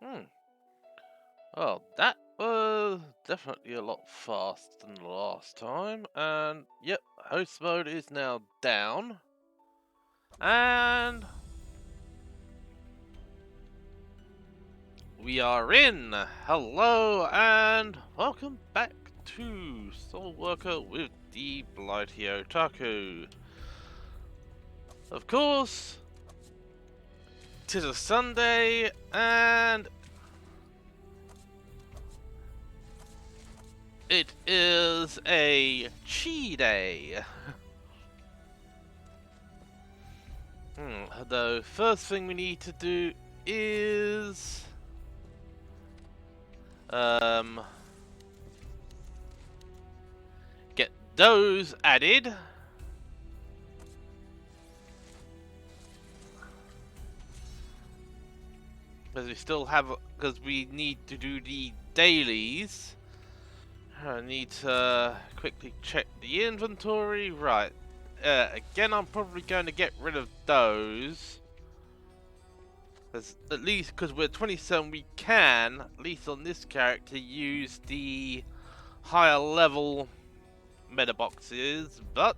Hmm. Well, that was definitely a lot faster than the last time. And yep, host mode is now down. And we are in. Hello and welcome back to Soul Worker with the Blighty Otaku. Of course, 'tis a Sunday and it is a Chii day. The first thing we need to do is get those added. Because we still have, because we need to do the dailies. I need to quickly check the inventory. Right. Again, I'm probably going to get rid of those. At least because we're 27, we can, at least on this character, use the higher level meta boxes, but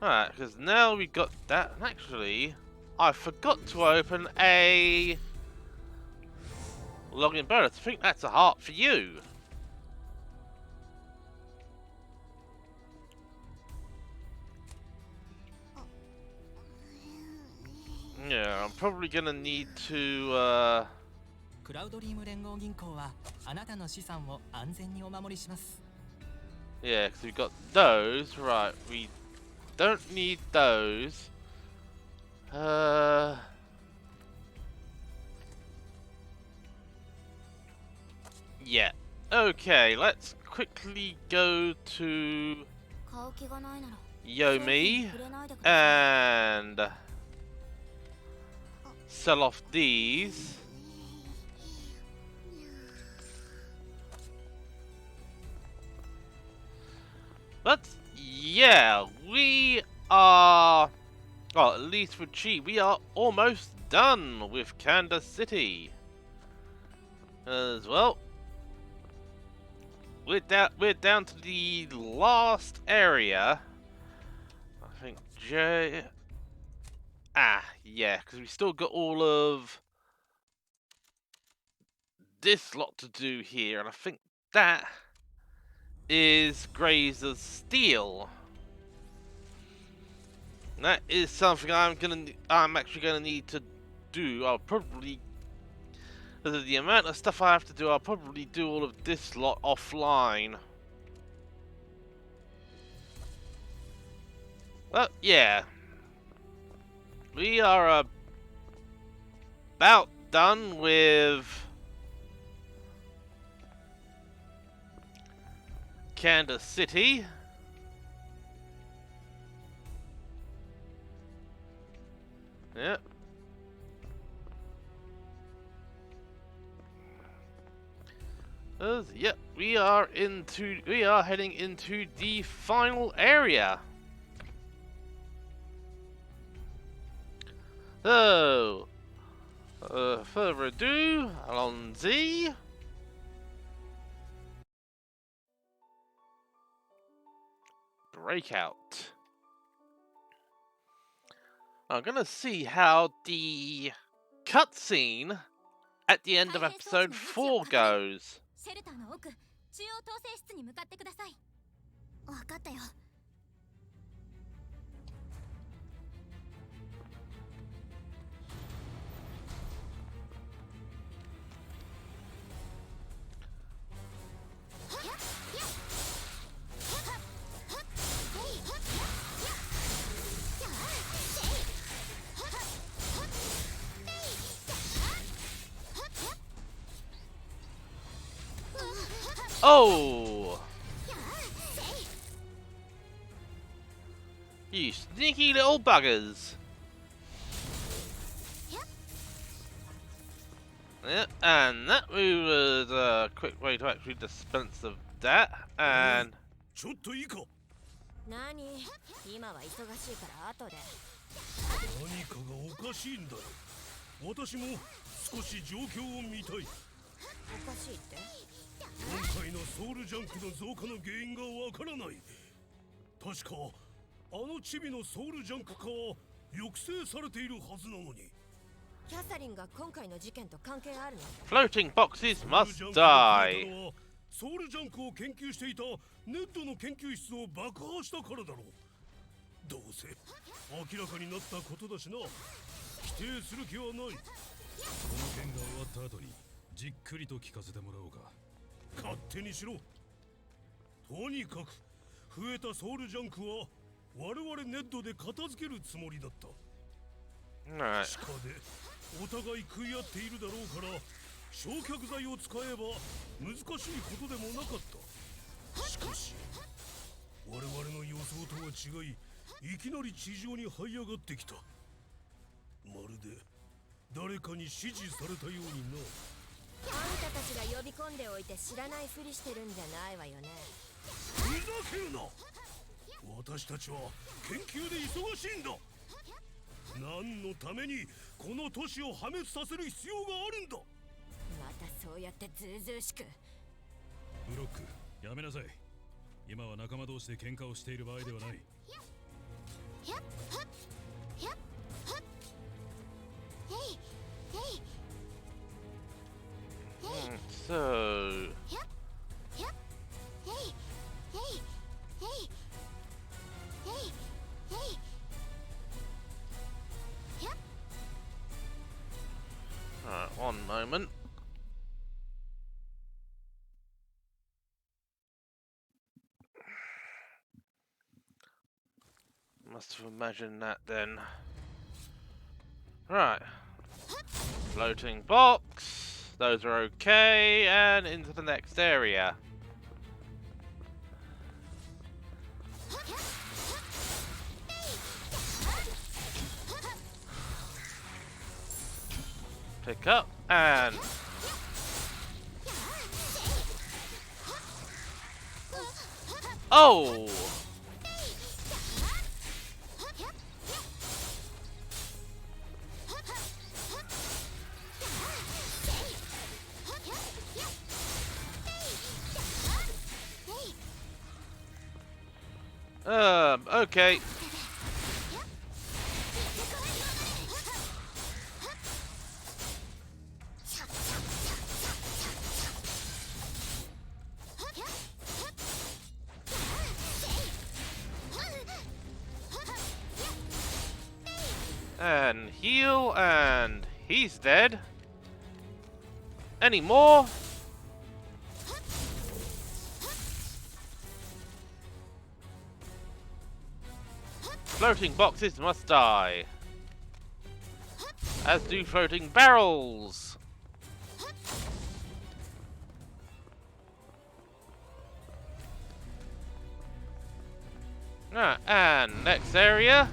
alright, because now we got that. And actually, I forgot to open a login bonus. I think that's a heart for you. Yeah, I'm probably gonna need to. クラウドリーム連合銀行はあなたの資産を安全にお守りします。 Yeah, because we've got those. Right, we don't need those. Yeah. Okay, let's quickly go to Yomi and sell off these. But yeah, we are, well, at least for Chii, we are almost done with Kansas City. As well, we're down to the last area. I think yeah, because we still got all of this lot to do here, and I think that is Grazer's Steel. And that is something I'm actually gonna need to do. I'll probably, because of the amount of stuff I have to do, I'll probably do all of this lot offline. Well, yeah. We are about done with Kansas City. Yep. Yep, we are heading into the final area. So, further ado, Alonzi. Breakout. I'm gonna see how the cutscene at the end of episode 4 goes. シェルターの奥、中央統制室に向かってください。わかったよ。Oh! You sneaky little buggers! Yep, and that move was a quick way to actually dispense of that, and... ちょっといいか。何今は忙しいから後で。何かがおかしいんだよ。私も少し状況を見たい。おかしいって？今回のソウルジャンクの増加の原因がわからない。確かあのチビのソウルジャンク化は抑制されているはずなのに。キャサリンが今回の事件と関係あるの？ Floating boxes must die. ソウルジャンクを研究していたネットの研究室を爆破したからだろう。どうせ明らかになったことだしな。否定する気はない。この件が終わった後にじっくりと聞かせてもらおうか。勝手にしろ。とにかく増えたソウルジャンクは我々ネットで片付けるつもりだった。Alright. 地下でお互い食い合っているだろうから焼却剤を使えば難しいことでもなかった。しかし我々の予想とは違い、いきなり地上に這い上がってきた。まるで誰かに指示されたようにな。あんたたちが呼び込んでおいて知らないふりしてるんじゃないわよね。ふざけるな。私たちは研究で忙しいんだ。何のためにこの都市を破滅させる必要があるんだ。またそうやってずうずうしく。ブロック、やめなさい。今は仲間同士で喧嘩をしている場合ではない。So one moment. Must have imagined that then. Right. Floating box. Those are okay. And into the next area. Pick up and... Oh! Okay. And heal, and he's dead. Any more? Floating boxes must die. As do floating barrels. And next area.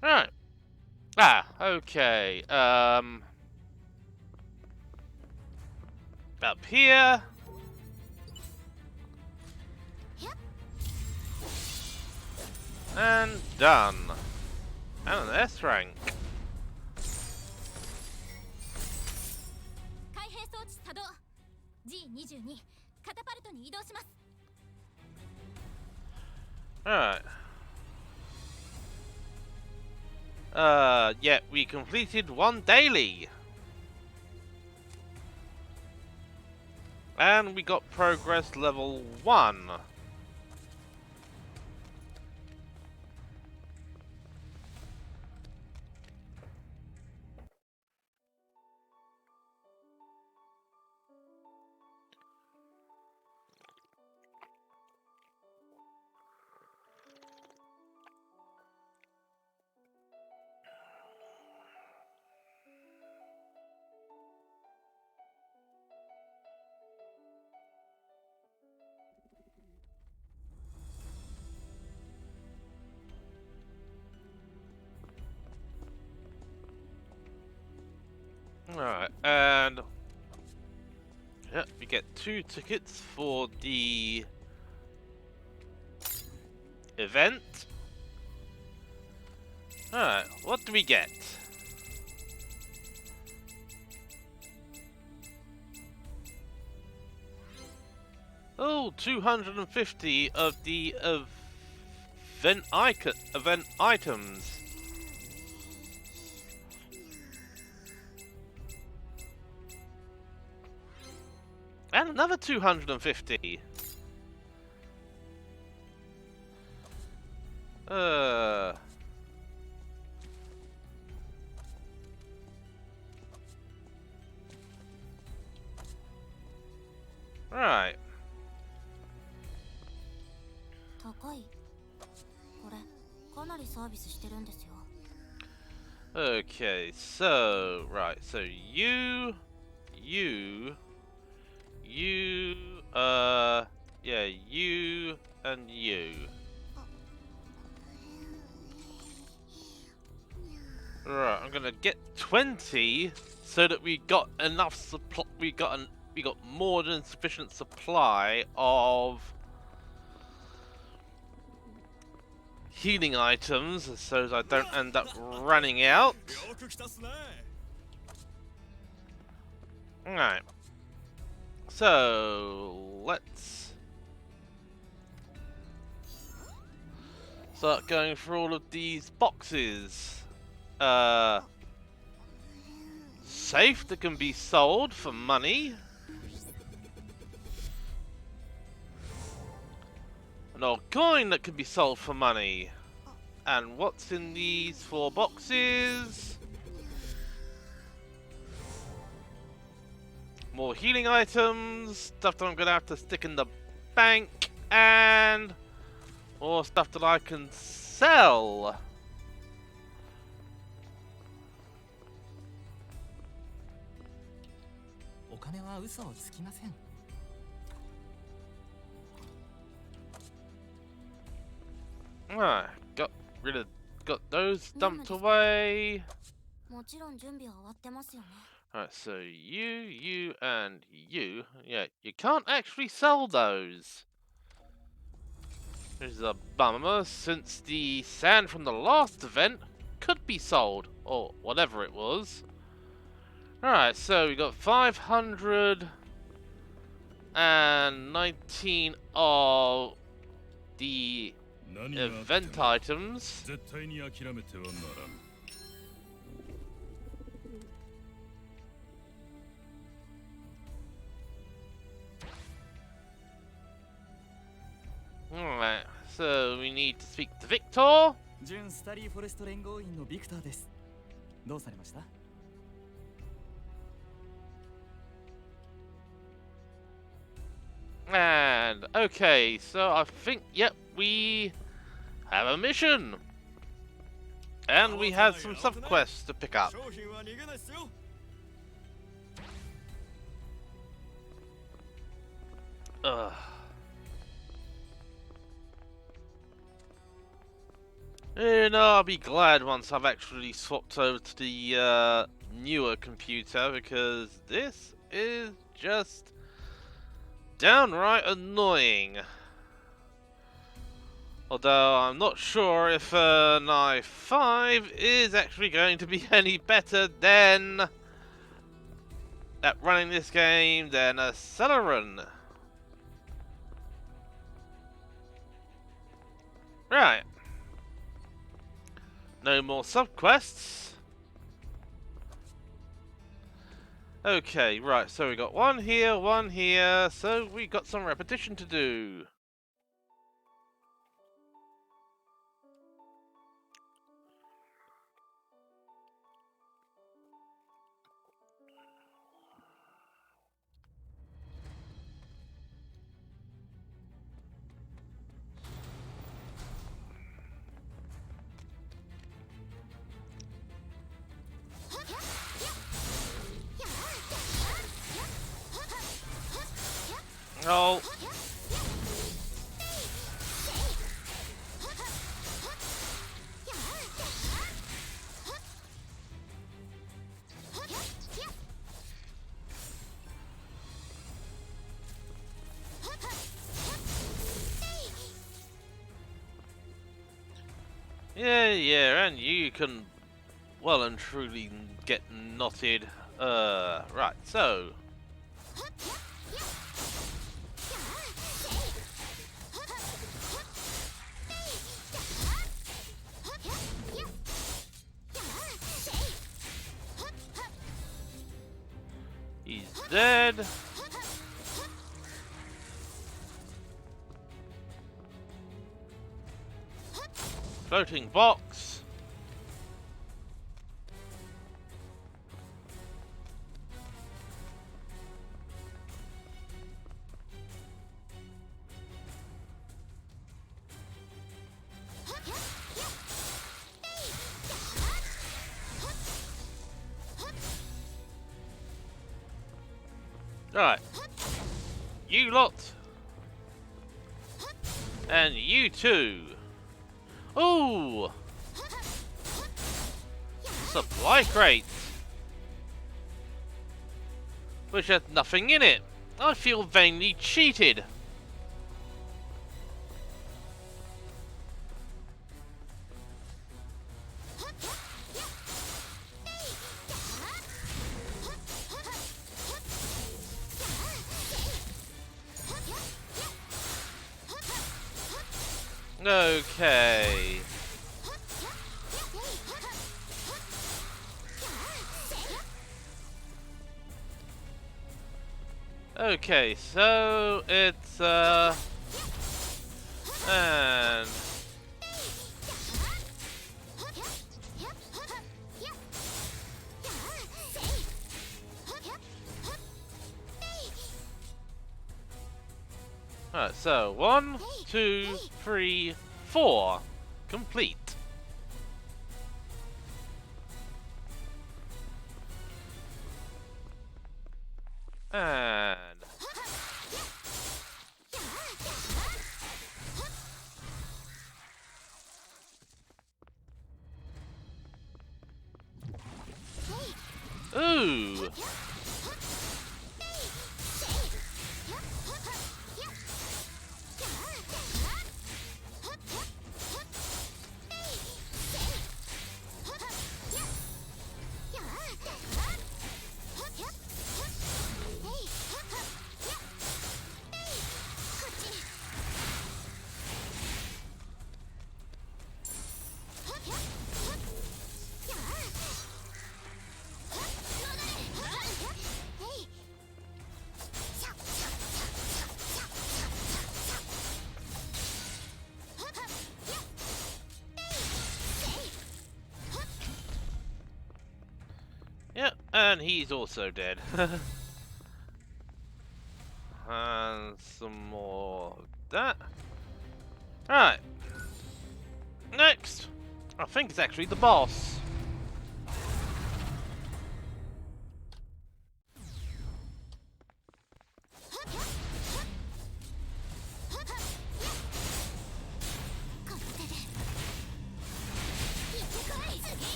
Right. Okay. Up here. And done. And an S rank. 開閉装置作動 G22 カタパルトに移動します。 Alright. Yeah, we completed one daily. And we got progress level 1. Alright, and yeah, we get 2 tickets for the event. Alright, what do we get? Oh, 250 of the event items. And another 250. Right. 高い。これかなりサービスしてるんですよ。 Okay, so right, so you, yeah, you and you. Right, I'm gonna get 20 so that we got enough supply. We got more than sufficient supply of healing items, so as I don't end up running out. Alright. So let's start going through all of these boxes. Safe that can be sold for money. An old coin that can be sold for money. And what's in these 4 boxes? More healing items, stuff that I'm gonna have to stick in the bank, and more stuff that I can sell. Alright, got those dumped away. もちろん準備は終わってますよね。 Alright, so you, and you. Yeah, you can't actually sell those. Which is a bummer, since the sand from the last event could be sold, or whatever it was. Alright, so we got 519 of the event items. Alright, so we need to speak to Victor. 準スタリーフォレスト連合員のビクターです。どうされました？ And okay, so I think yep, we have a mission. And we have some subquests to pick up. Ugh. You know, I'll be glad once I've actually swapped over to the newer computer, because this is just downright annoying. Although I'm not sure if an i5 is actually going to be any better than at running this game than a Celeron. Right. No more subquests. Okay, right, so we got one here, so we got some repetition to do. Oh. Yeah, and you can well and truly get knotted. Right, so. He's dead. Floating box. Right. You lot. And you too. Ooh! Supply crate! Which has nothing in it. I feel vainly cheated. Okay. Okay, so it's and alright, so 1, 2, 3, 4 complete. And ooh. Yep, and he's also dead. And some more of that. Right. Next, I think it's actually the boss.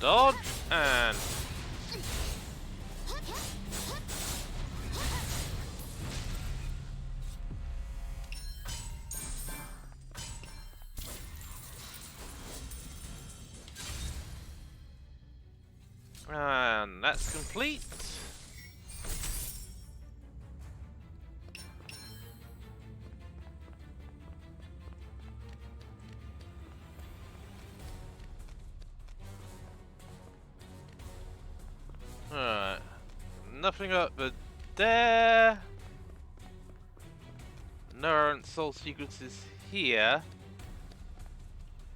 dodge and that's complete. Alright. Nothing up but there. No errant soul sequences here.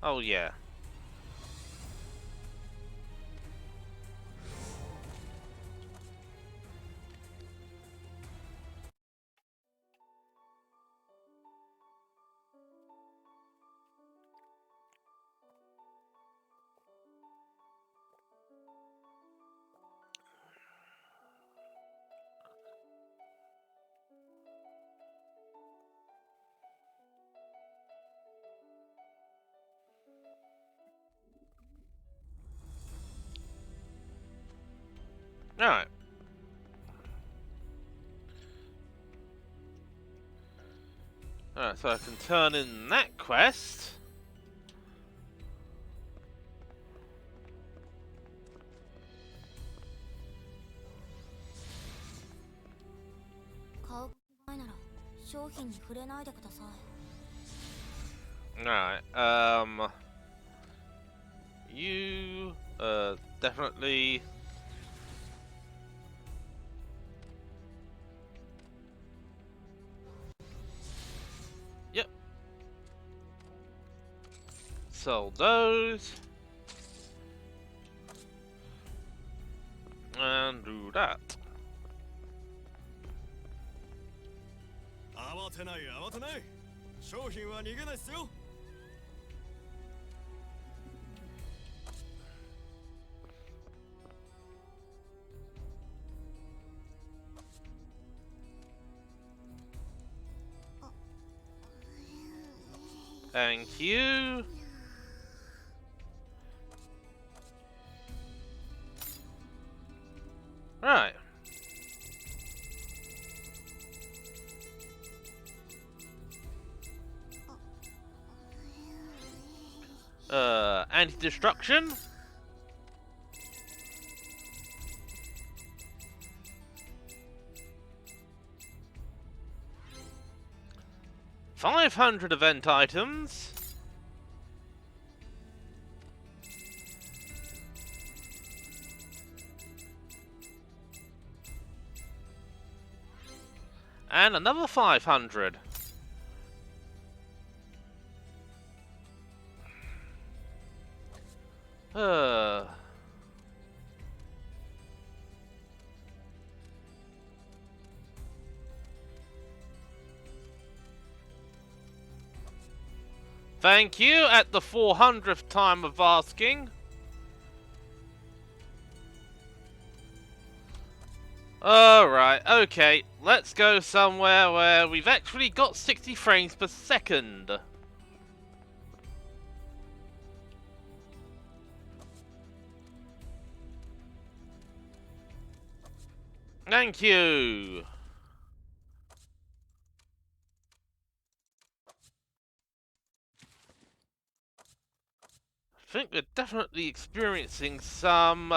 Oh yeah. Alright. Alright, so I can turn in that quest. Alright, you, definitely. Yep. Sell those. And do that. 慌てない慌てない。商品は逃げないっすよ。Thank you. Right. Anti-destruction. $500 event items. And another 500. Thank you at the 400th time of asking. Alright, okay. Let's go somewhere where we've actually got 60 frames per second. Thank you. I think we're definitely experiencing some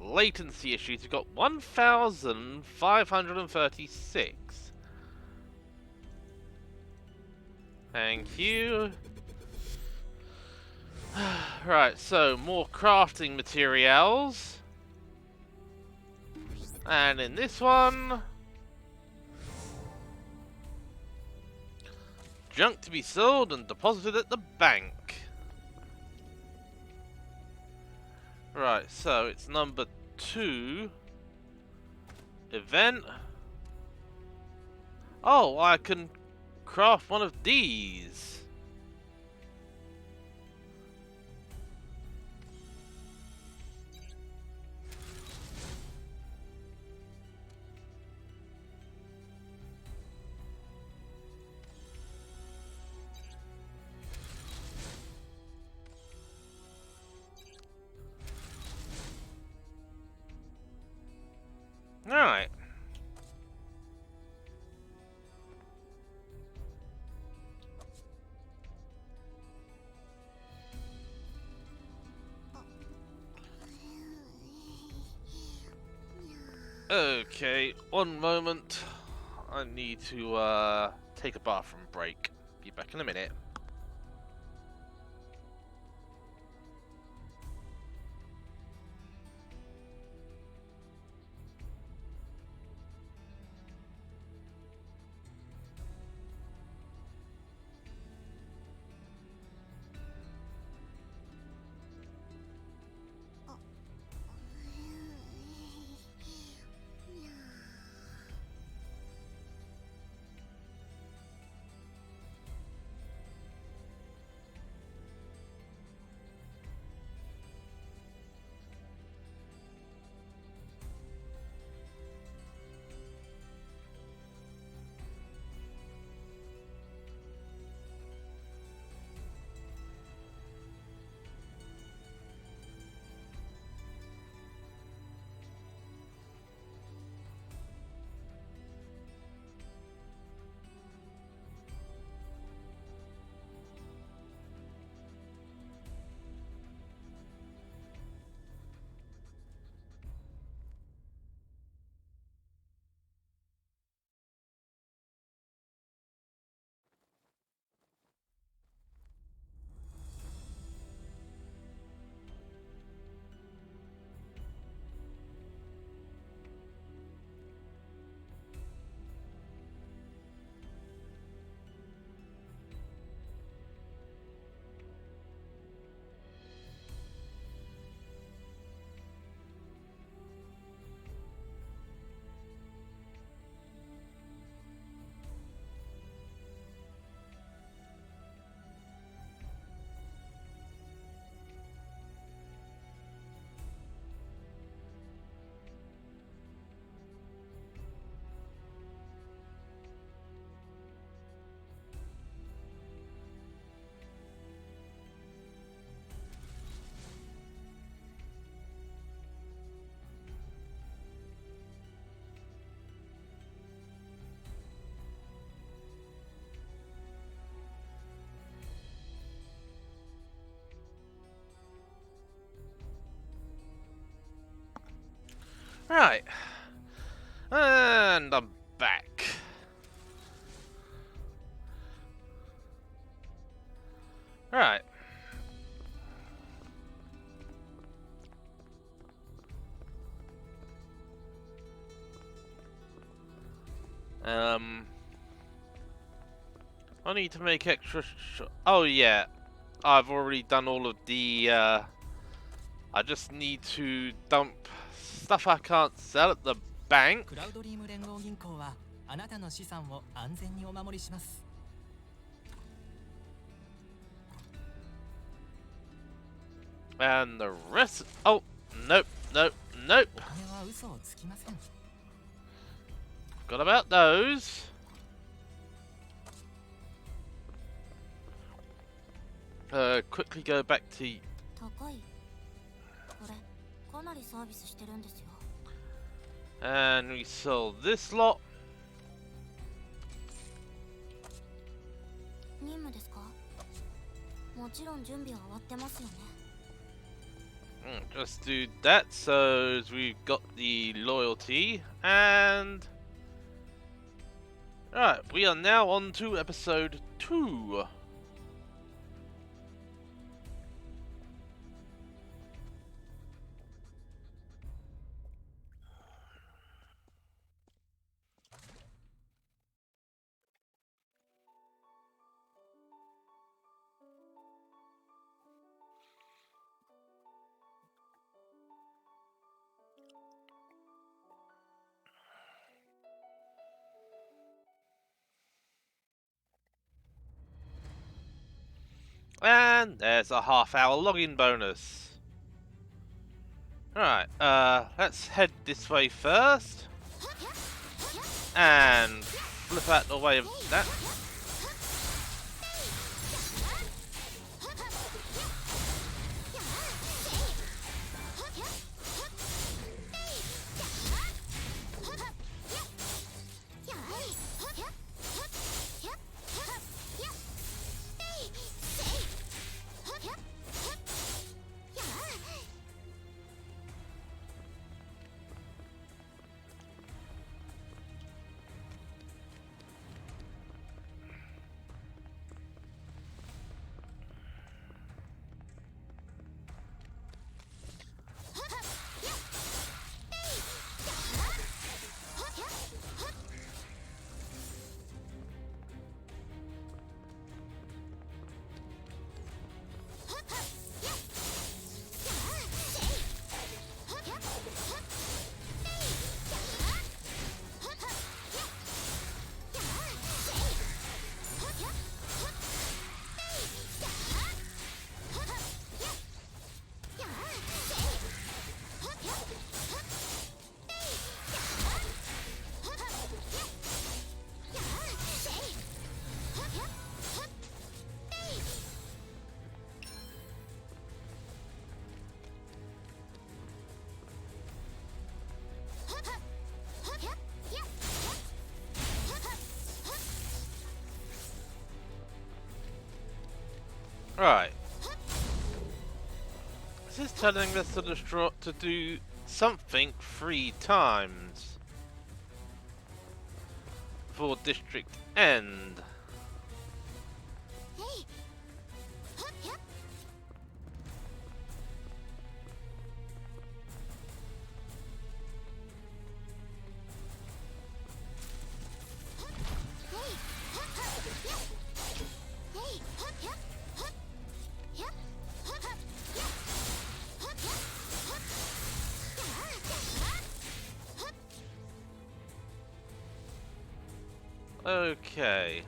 latency issues. We've got 1,536. Thank you. Right, so more crafting materials. And in this one, junk to be sold and deposited at the bank. Right, so it's number 2 event. Oh, I can craft one of these. Okay, one moment. I need to take a bathroom break. Be back in a minute. Right. And I'm back. Right. I need to make extra oh yeah. I've already done all of the I just need to dump stuff I can't sell at the bank. クラウドリーム連合銀行はあなたの資産を安全にお守りします。 And the rest oh nope, nope, nope. お金は嘘をつきません。 Forgot about those. Quickly go back to 高い。これかなりサービスしてるんですよ。 and we sell this lot. 任務ですか？もちろん準備は終わってますよね。 Just do that, so as we've got the loyalty, and right, we are now on to episode 2. And there's a half-hour login bonus. Alright, let's head this way first. And flip out the way of that. Right. This is telling us to do something 3 times for district end. Okay.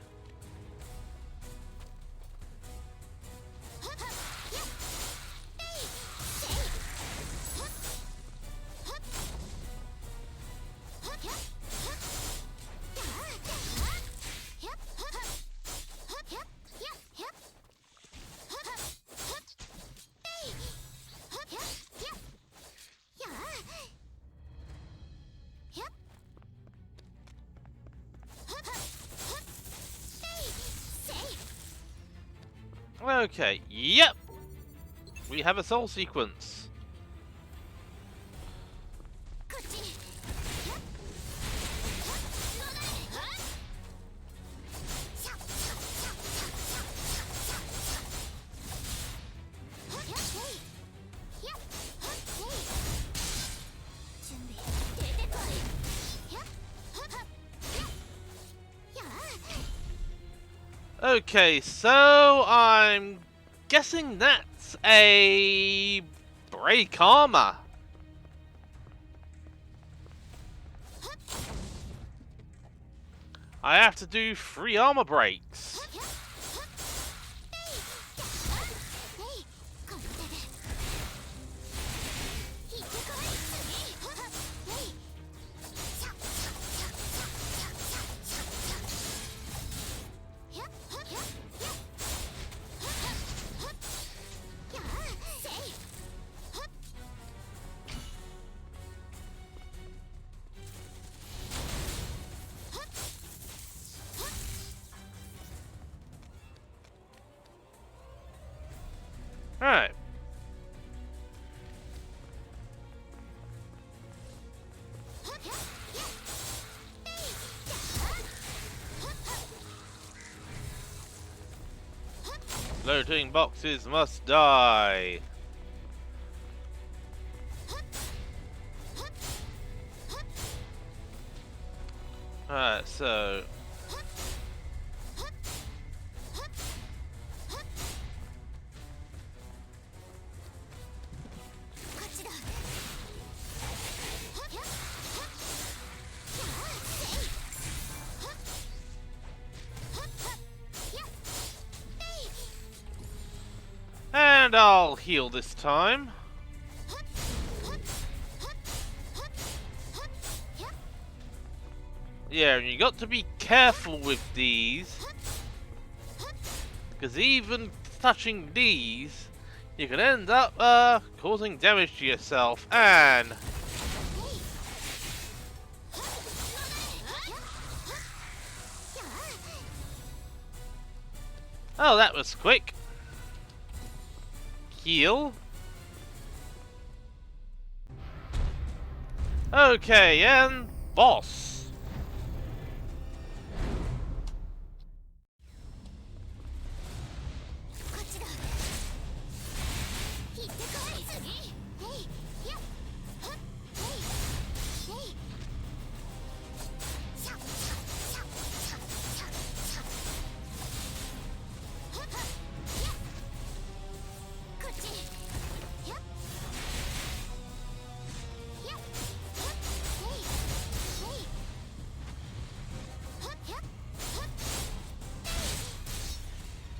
Okay, yep! We have a soul sequence. Okay, so I'm guessing that's a break armor. I have to do 3 armor breaks. Alright. Floating boxes must die. Alright, so... And I'll heal this time. Yeah, and you got to be careful with these, because even touching these, you can end up causing damage to yourself. And oh, that was quick. Heal. Okay, and boss.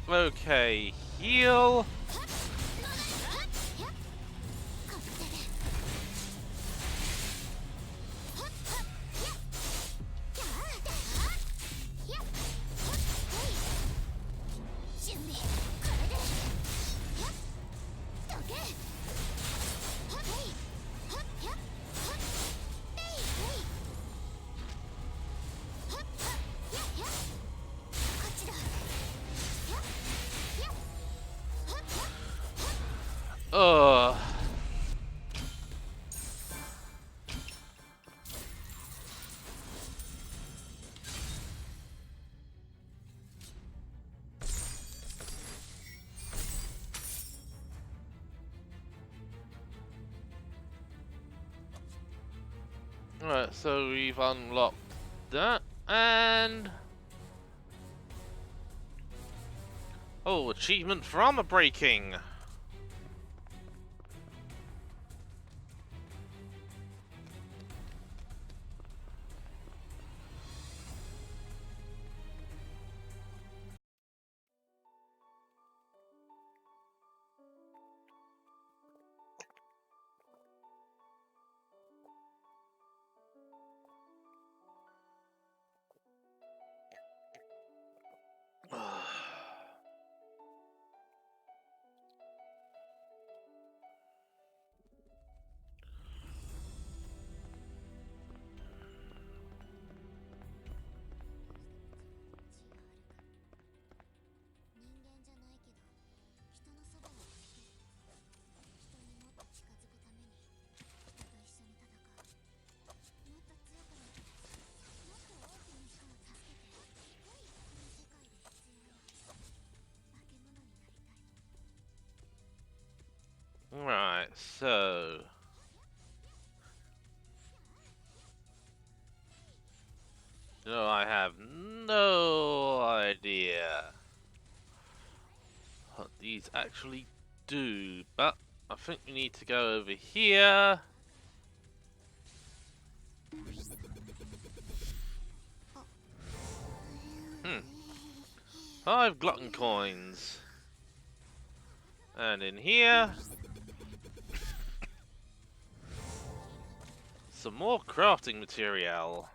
Okay, heal. Ugh. Alright, so we've unlocked that, and... oh, achievement for armor breaking! Right, so... no, I have no idea what these actually do, but I think we need to go over here. 5 glutton coins. And in here, some more crafting material.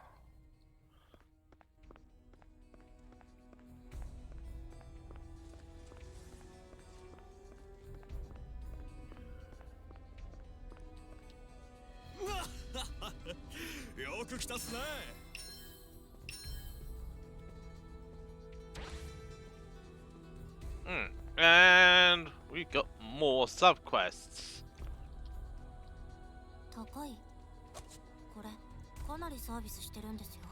And we've got more subquests. 高い。これかなりサービスしてるんですよ。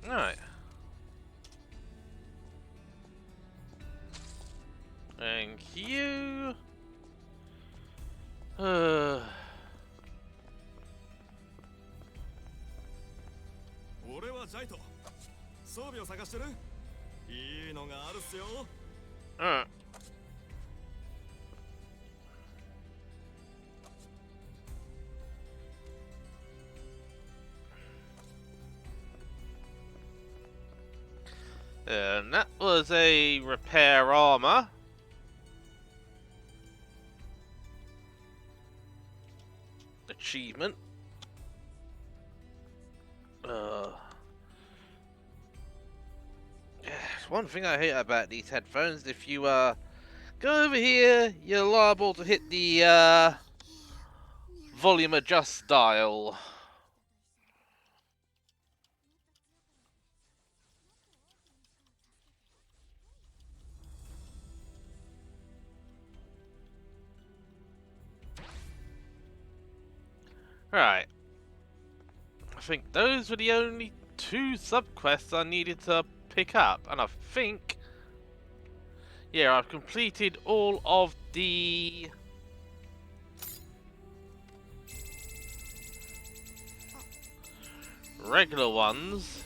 Alright. Thank you. 俺はジャイト。装備を探してる？いいのがあるっすよ。うん。And that was a repair armor. Achievement. One thing I hate about these headphones, if you go over here, you're liable to hit the volume adjust dial. Right. I think those were the only 2 subquests I needed to pick up, and I think, yeah, I've completed all of the regular ones.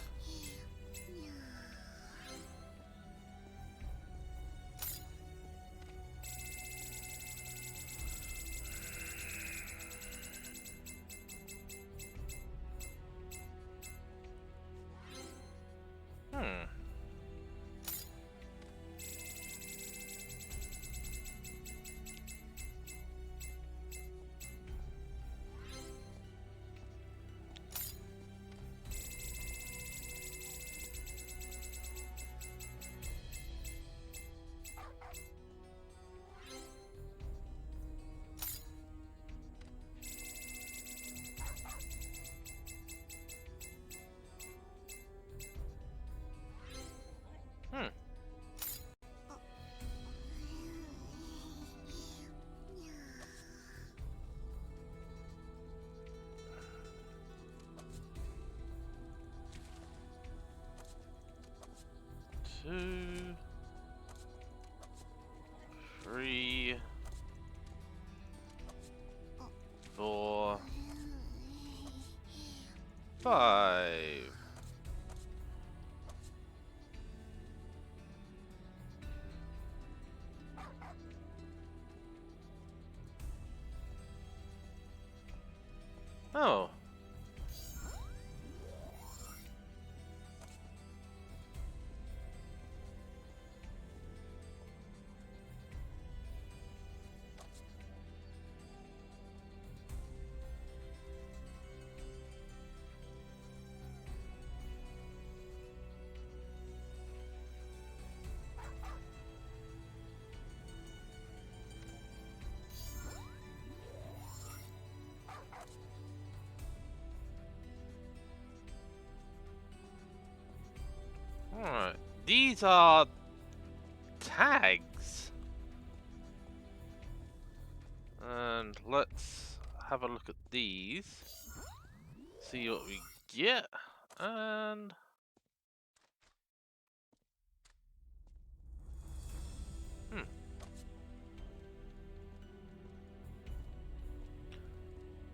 2, 3, 4, 5. Oh. Alright. These are tags. And let's have a look at these. See what we get. And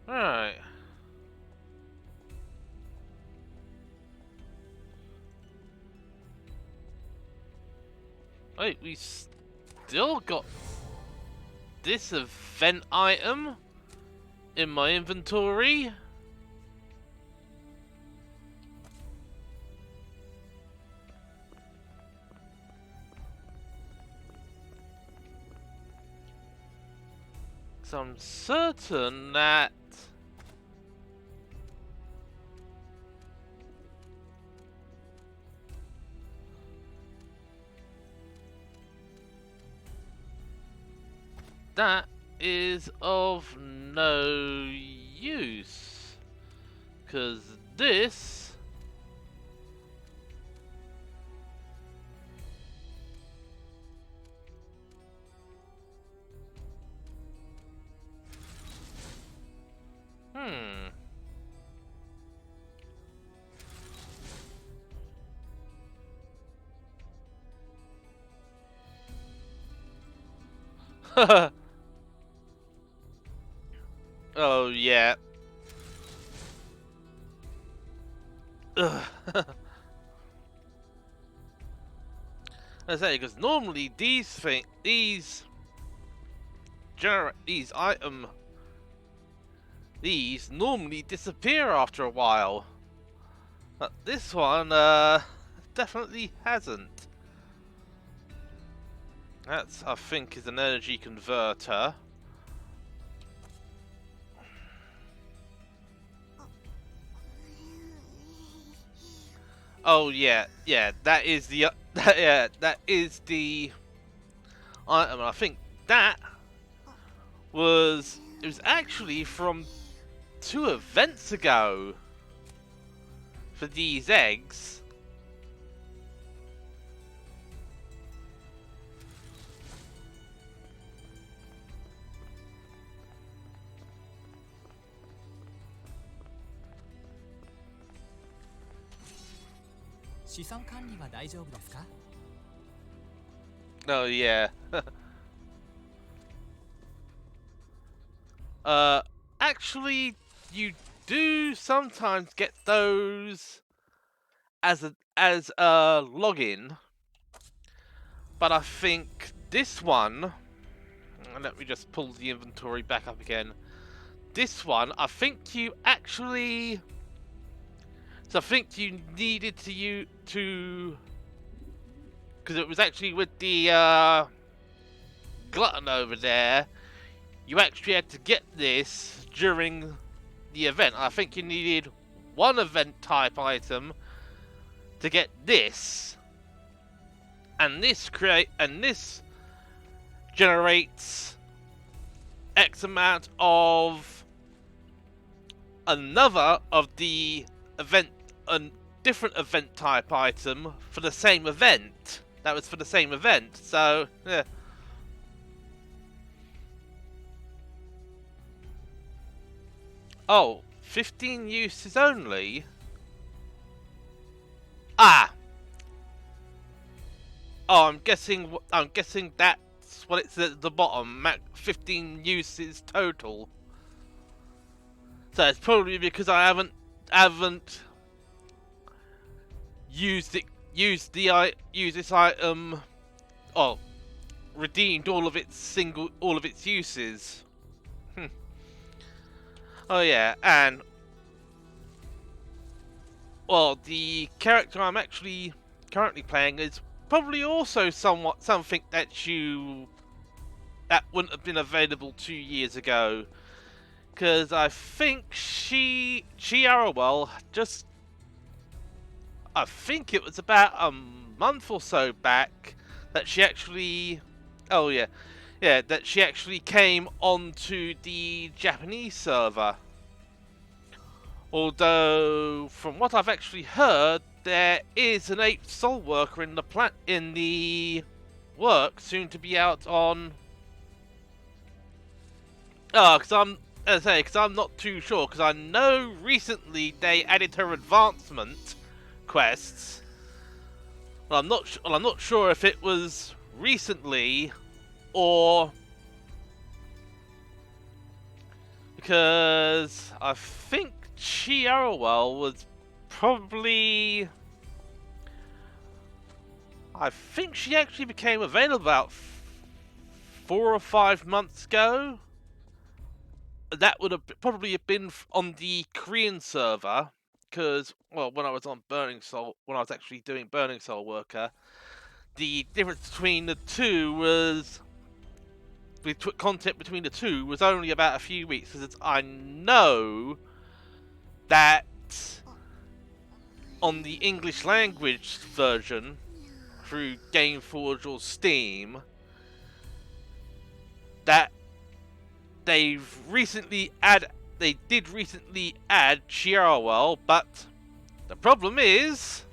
alright. Wait, we still got this event item in my inventory. So I'm certain that that is of no use, because this oh yeah. Ugh. I say, because normally these these normally disappear after a while, but this one definitely hasn't. That's, I think, is an energy converter. Oh yeah, that is the that is the item. I think that was actually from 2 events ago for these eggs.資産管理は大丈夫ですか？ Oh yeah. Actually, you do sometimes get those as a login, but I think this one. Let me just pull the inventory back up again. This one, I think you actually. So I think you needed to because it was actually with the glutton over there. You actually had to get this during the event. I think you needed 1 event type item to get this, and this generates X amount of another of the event, a different event type item for the same event. That was for the same event. So yeah. Oh, 15 uses only? Ah! Oh, I'm guessing. I'm guessing that's what it says at the bottom. 15 uses total. So it's probably because I haven't used this item. Oh, redeemed all of its uses. Oh yeah, and well, the character I'm actually currently playing is probably also somewhat something that wouldn't have been available 2 years ago, because I think Chii Aruell I think it was about a month or so back that she actually, oh yeah, that she actually came onto the Japanese server. Although, from what I've actually heard, there is an 8th Soul Worker in the work, soon to be out on. Oh, because I'm not too sure. Because I know recently they added her advancement quests. Well, I'm not sure if it was recently or because I think Chii Aruell was probably. I think she actually became available about 4 or 5 months ago. That would have probably been on the Korean server, because well, when I was actually doing Burning Soul Worker, the difference between the two was content between the two was only about a few weeks. Because I know that on the English language version through GameForge or Steam, that they did recently add Chii Aruell, but the problem is,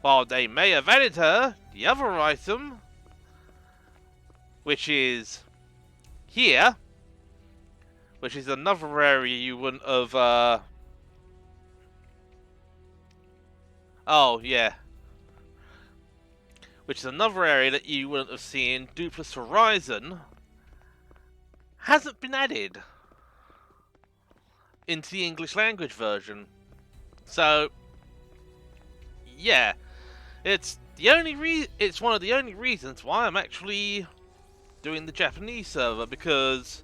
while they may have added her, the other item, which is here, which is another area you wouldn't have, oh yeah, which is another area that you wouldn't have seen, Dupless Horizon, hasn't been added into the English language version. So yeah, it's one of the only reasons why I'm actually doing the Japanese server, because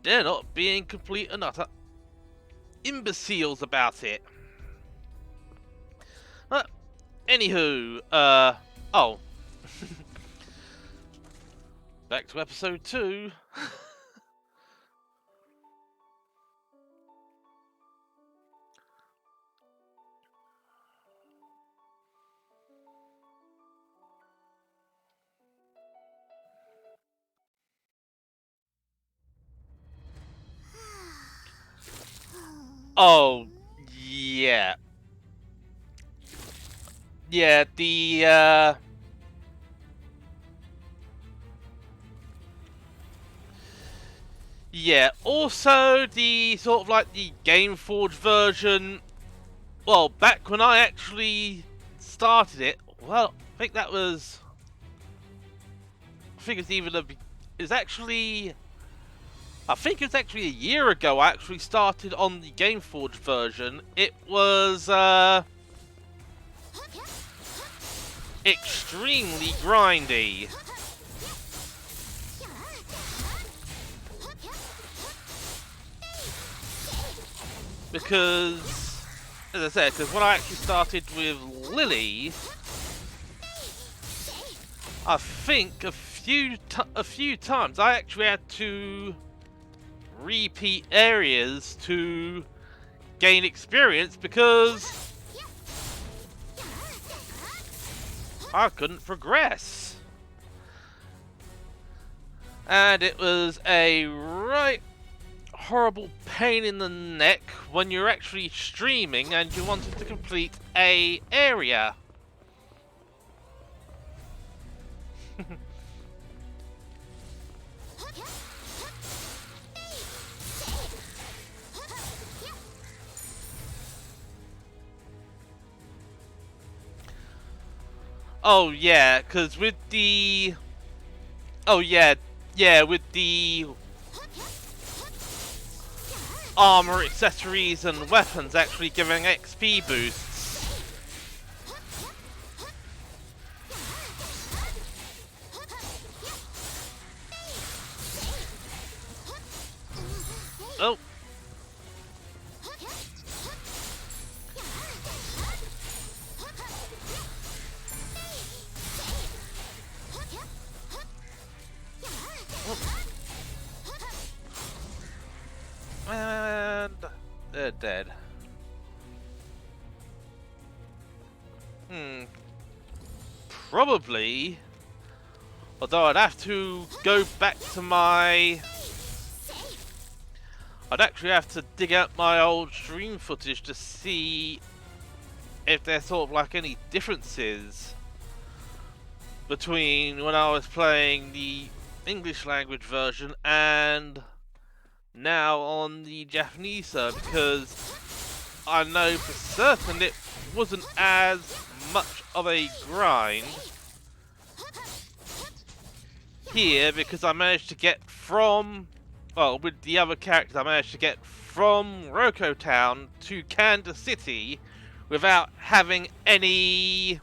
they're not being complete and utter imbeciles about it. But anywho, oh, back to episode 2. Oh, yeah. Yeah, yeah, also the sort of like the GameForge version, well, back when I actually started it, well, I think it was actually, I think it was actually a year ago I actually started on the GameForge version. It was, extremely grindy. Because, as I said, when I actually started with Lily, I think a few times I actually had to repeat areas to gain experience because I couldn't progress. And it was a right horrible pain in the neck when you're actually streaming and you wanted to complete a area. Oh yeah, because with the... Oh yeah, with the armor, accessories, and weapons actually giving XP boosts. Oh. And they're dead. Probably. Although I'd have to go back to my... I'd actually have to dig out my old stream footage to see if there's sort of like any differences between when I was playing the English language version and now on the Japanese server, because I know for certain it wasn't as much of a grind here, because I managed to get from, well, with the other characters, I managed to get from Roko Town to Kansas City without having to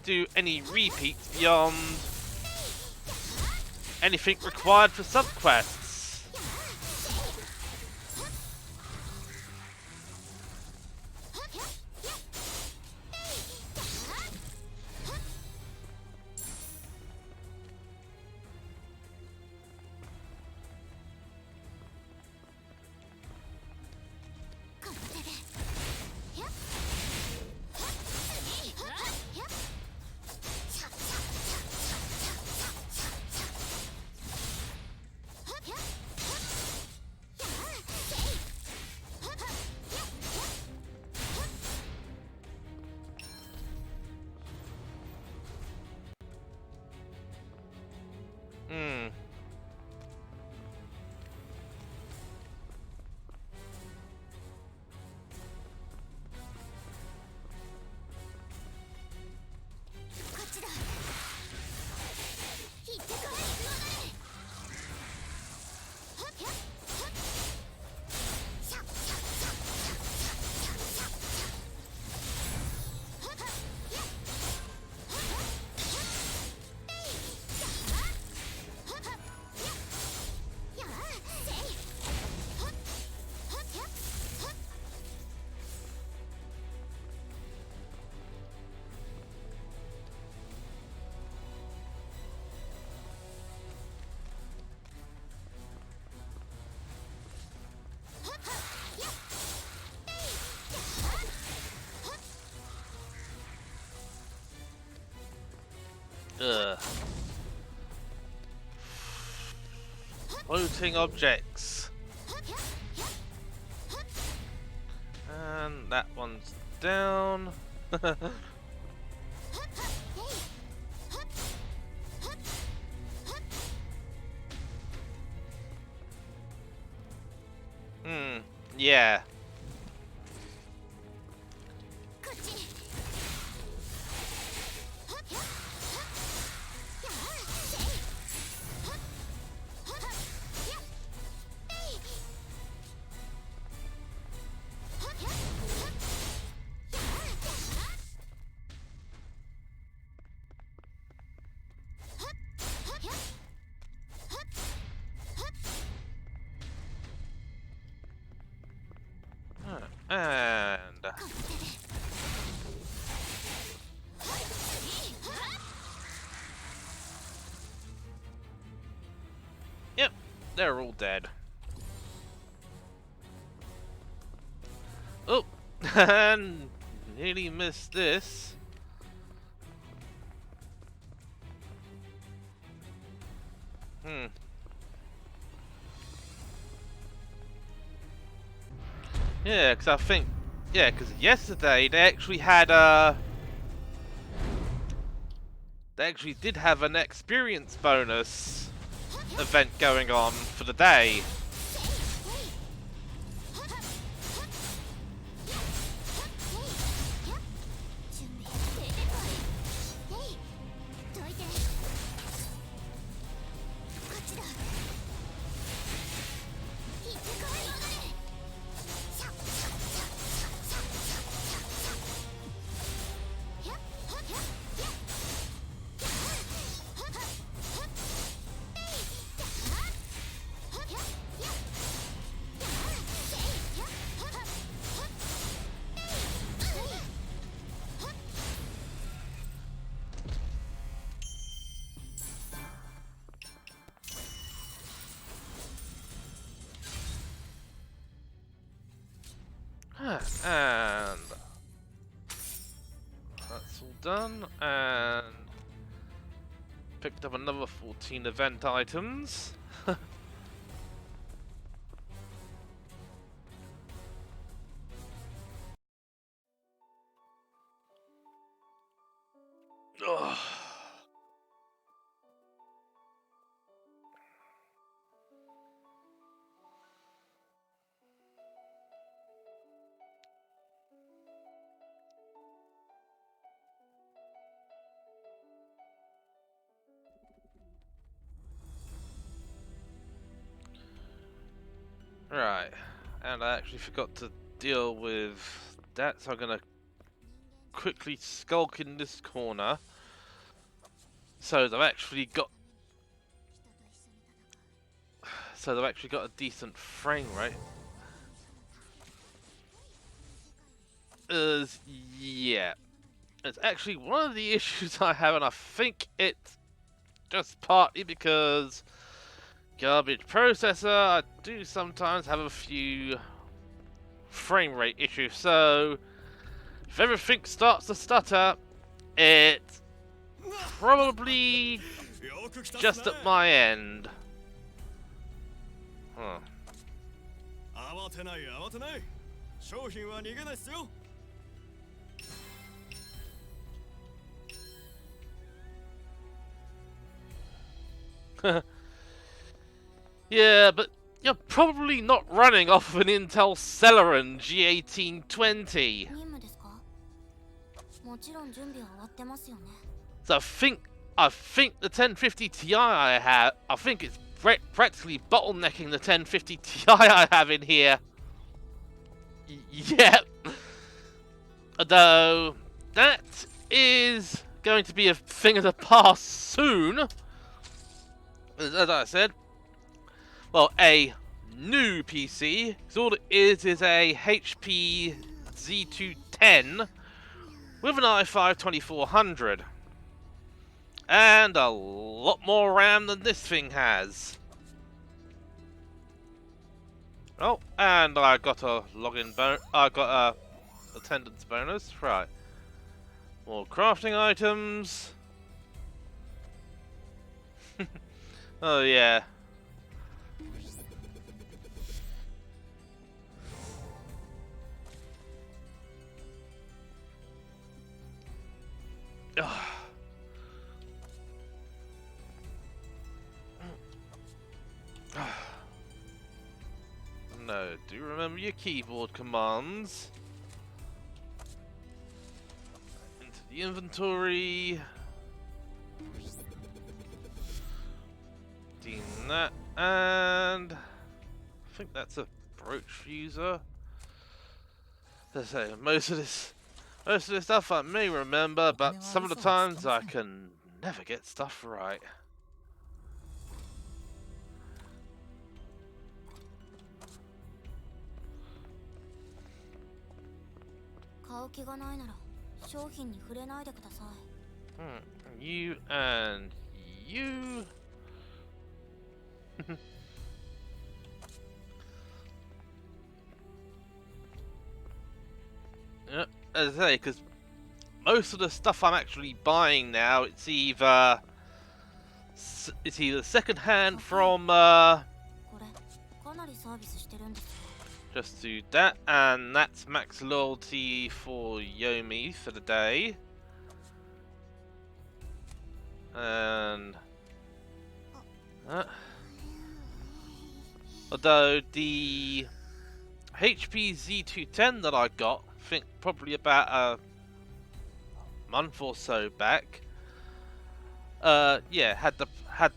do any repeats beyond anything required for subquests. Floating objects. And that one's down. Yeah. And yep, they're all dead. Oh, and nearly missed this. Yeah, because I think, yeah, because yesterday they actually had they actually did have an experience bonus event going on for the day. done, and picked up another 14 event items. Ugh. Right, and I actually forgot to deal with that, so I'm gonna quickly skulk in this corner. So they've actually got a decent frame rate. Yeah. It's actually one of the issues I have, and I think it's just partly because garbage processor, I do sometimes have a few frame rate issues. So if everything starts to stutter, it's probably just at my end. Huh. 慌てない慌てない。商品は逃げないっすよ。 Yeah, but you're probably not running off an Intel Celeron G1820. 任務ですか？もちろん準備は終わってますよね。 So I think the 1050 Ti I think it's practically bottlenecking the 1050 Ti I have in here. Yep. Although that is going to be a thing of the past soon. As I said, well, a new PC. So all it is a HP Z210 with an i5 2400. And a lot more RAM than this thing has. Oh, and I got a login bonus. I got a attendance bonus. Right. More crafting items. Oh yeah. No, do remember your keyboard commands. Into the inventory. Doing that, and I think that's a brooch fuser. As I say, most of this stuff I may remember, but some of the times I can never get stuff right. You and you. Yep, as I say, because most of the stuff I'm actually buying now, it's either second-hand from just do that, and that's max loyalty for Yomi for the day. And although the HP Z210 that I got, I think probably about a month or so back, yeah, had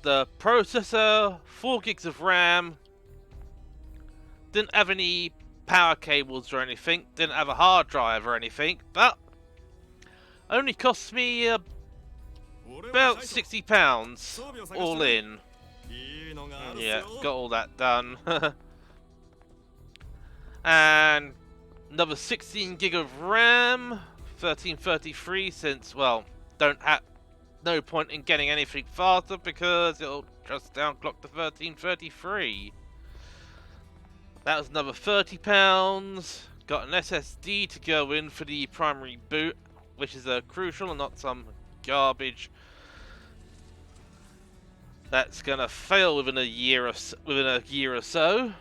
the processor, 4 gigs of RAM, didn't have any power cables or anything, didn't have a hard drive or anything, but only cost me about £60 all in. Yeah, got all that done. And another 16 gig of RAM, 1333, since, well, no point in getting anything faster because it'll just downclock the 1333. That was another £30. Got an SSD to go in for the primary boot. which is crucial and not some garbage that's gonna fail within a year or so.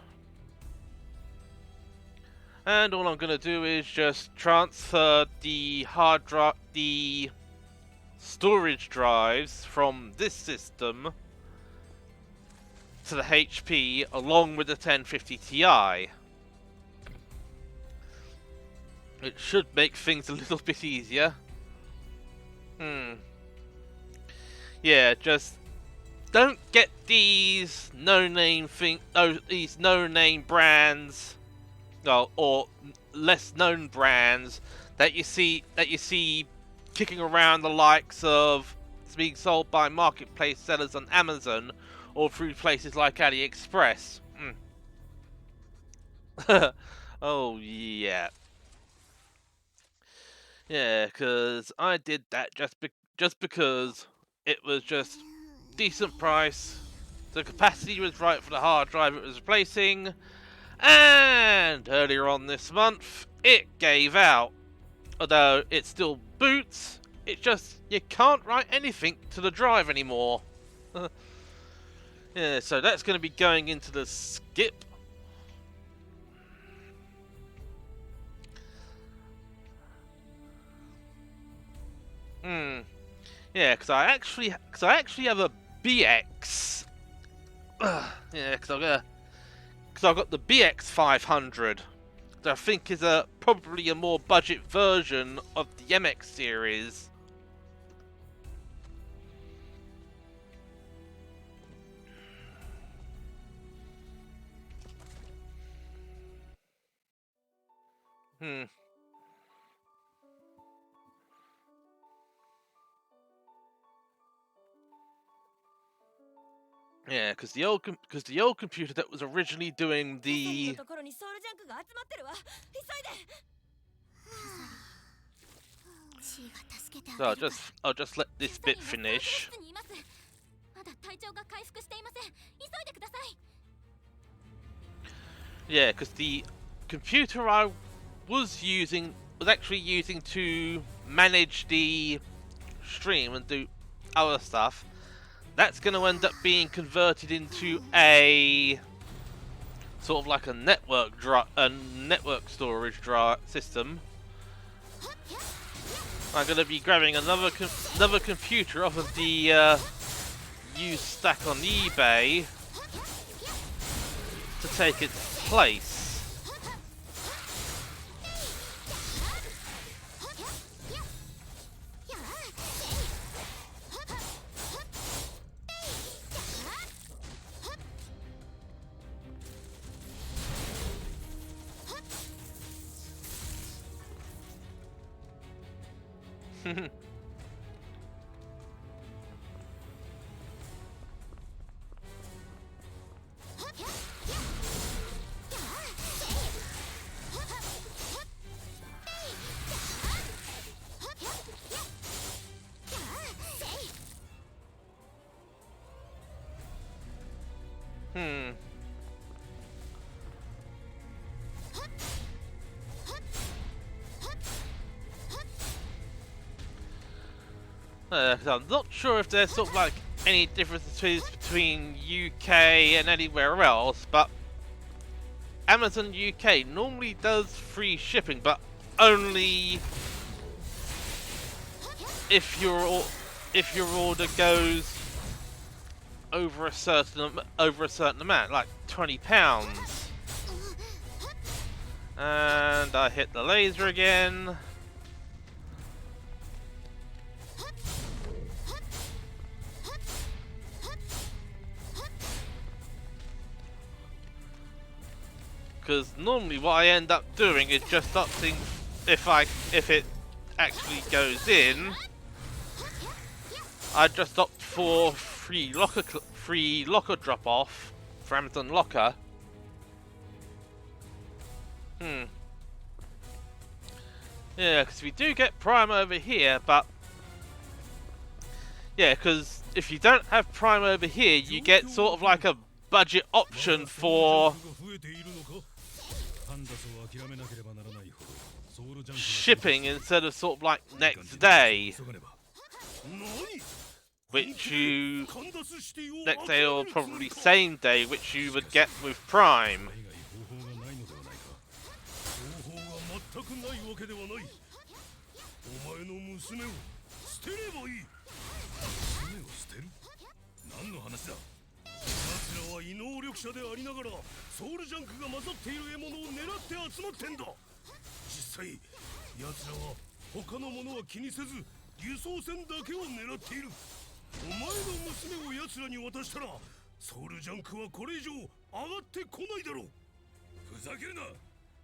And all I'm gonna do is just transfer the the storage drives from this system to the HP along with the 1050 Ti. It should make things a little bit easier. Yeah, just don't get these no-name these no-name brands, or less known brands that you see kicking around the likes of being sold by marketplace sellers on Amazon or through places like AliExpress. Oh yeah. Yeah, because I did that just because it was just decent price, the capacity was right for the hard drive it was replacing, and earlier on this month it gave out. Although it still boots, it's just you can't write anything to the drive anymore. Yeah, so that's going to be going into the skip. Yeah, because I actually have a BX. Yeah, because I've got the BX 500. That I think is probably a more budget version of the MX series. Yeah, because the old computer that was originally doing the so I'll just let this bit finish. Yeah, because the computer I was actually using to manage the stream and do other stuff. That's going to end up being converted into a sort of like a network storage system. I'm going to be grabbing another computer off of the used stack on eBay to take its place. I'm not sure if there's sort of like any differences between UK and anywhere else, but Amazon UK normally does free shipping, but only if your order goes over a certain amount, like £20. And I hit the laser again. Because normally what I end up doing is just opting if it actually goes in, I just opt for free locker drop off for Amazon Locker. Yeah, because we do get Prime over here, but yeah, because if you don't have Prime over here, you get sort of like a budget option for shipping instead of sort of like next day, which you next day or probably same day, which you would get with Prime. 全くないわけではない。お前の娘を捨てればいい。娘を捨てる？何の話だ？奴らは異能力者でありながらソウルジャンクが混ざっている獲物を狙って集まってんだ。実際奴らは他のものは気にせず輸送船だけを狙っている。お前の娘を奴らに渡したらソウルジャンクはこれ以上上がってこないだろう。ふざけるな。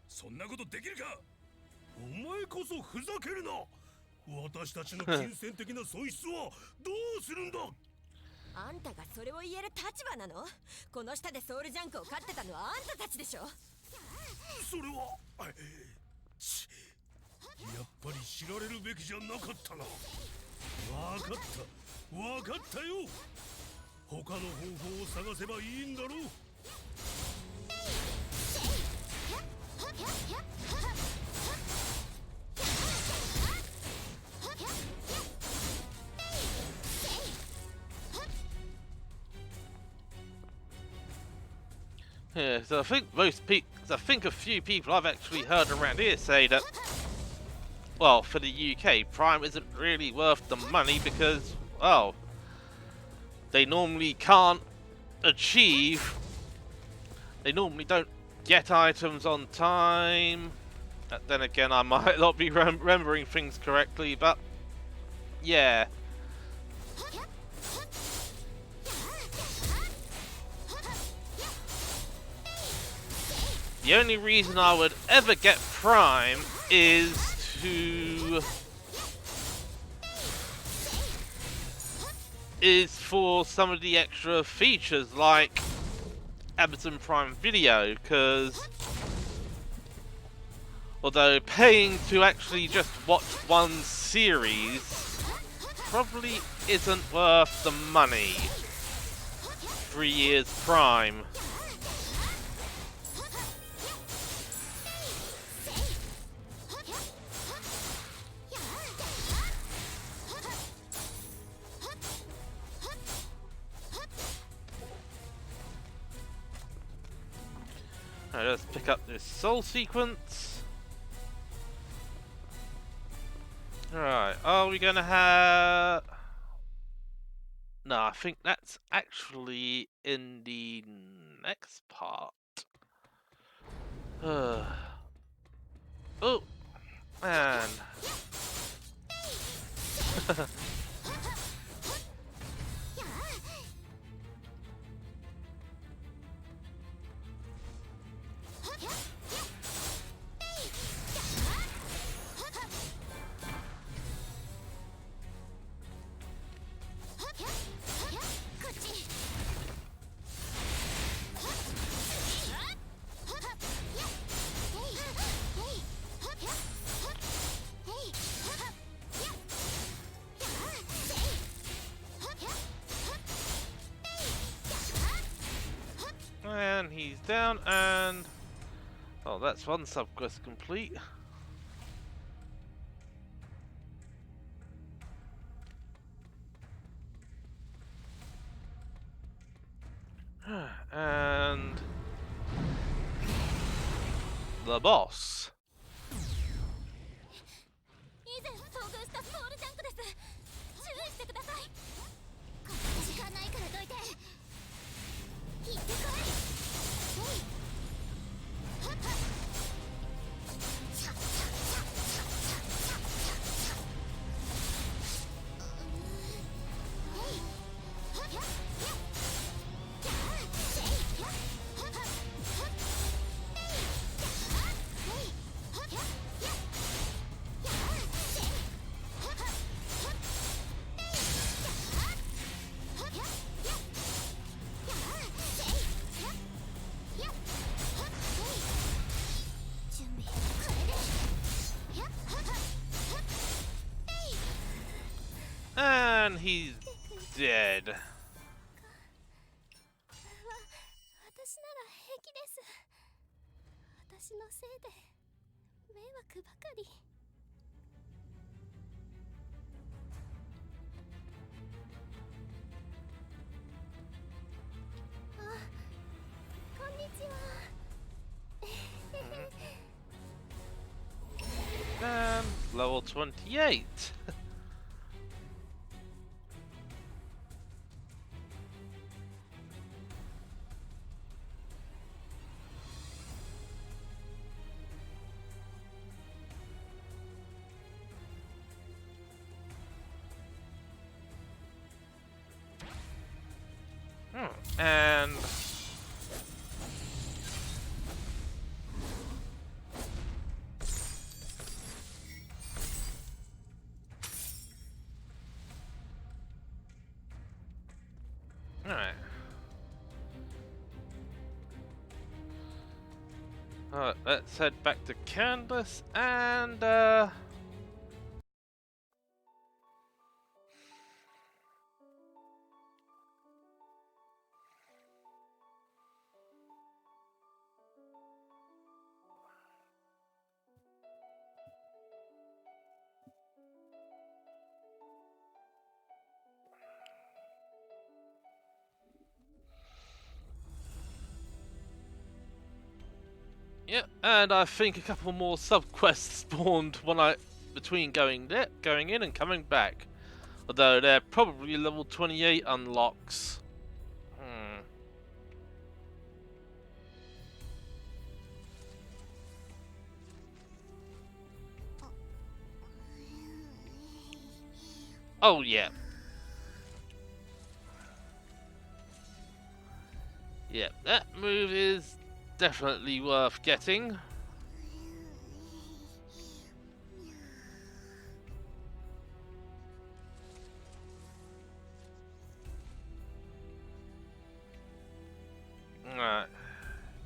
そんなことできるか。お前こそふざけるな。私たちの金銭的な損失はどうするんだ。あんたがそれを言える立場なの？この下でソウルジャンクを飼ってたのはあんたたちでしょ。それはやっぱり知られるべきじゃなかったな。わかったよ。他の方法を探せばいいんだろう。Yeah, so I think a few people I've actually heard around here say that, well, for the UK, Prime isn't really worth the money because, well, they normally can't achieve, they normally don't get items on time. Then again, I might not be remembering things correctly, but yeah. The only reason I would ever get Prime is for some of the extra features like Amazon Prime Video, because although paying to actually just watch one series probably isn't worth the money. 3 years Prime. Alright, let's pick up this soul sequence. Alright, are we gonna have... No, I think that's actually in the next part. Oh, man. And he's down, and oh, that's one subquest complete. And the boss. 以前遭遇したソウルジャンクです。注意してください。この時間ないからどいて。行ってこい。And he's dead. 私なら平気です。私のせいで迷惑ばかり。level 28. And alright. Alright, let's head back to Candace and yep, and I think a couple more sub-quests spawned when between going in and coming back. Although they're probably level 28 unlocks. Oh yeah. Yeah, that move is definitely worth getting. Alright.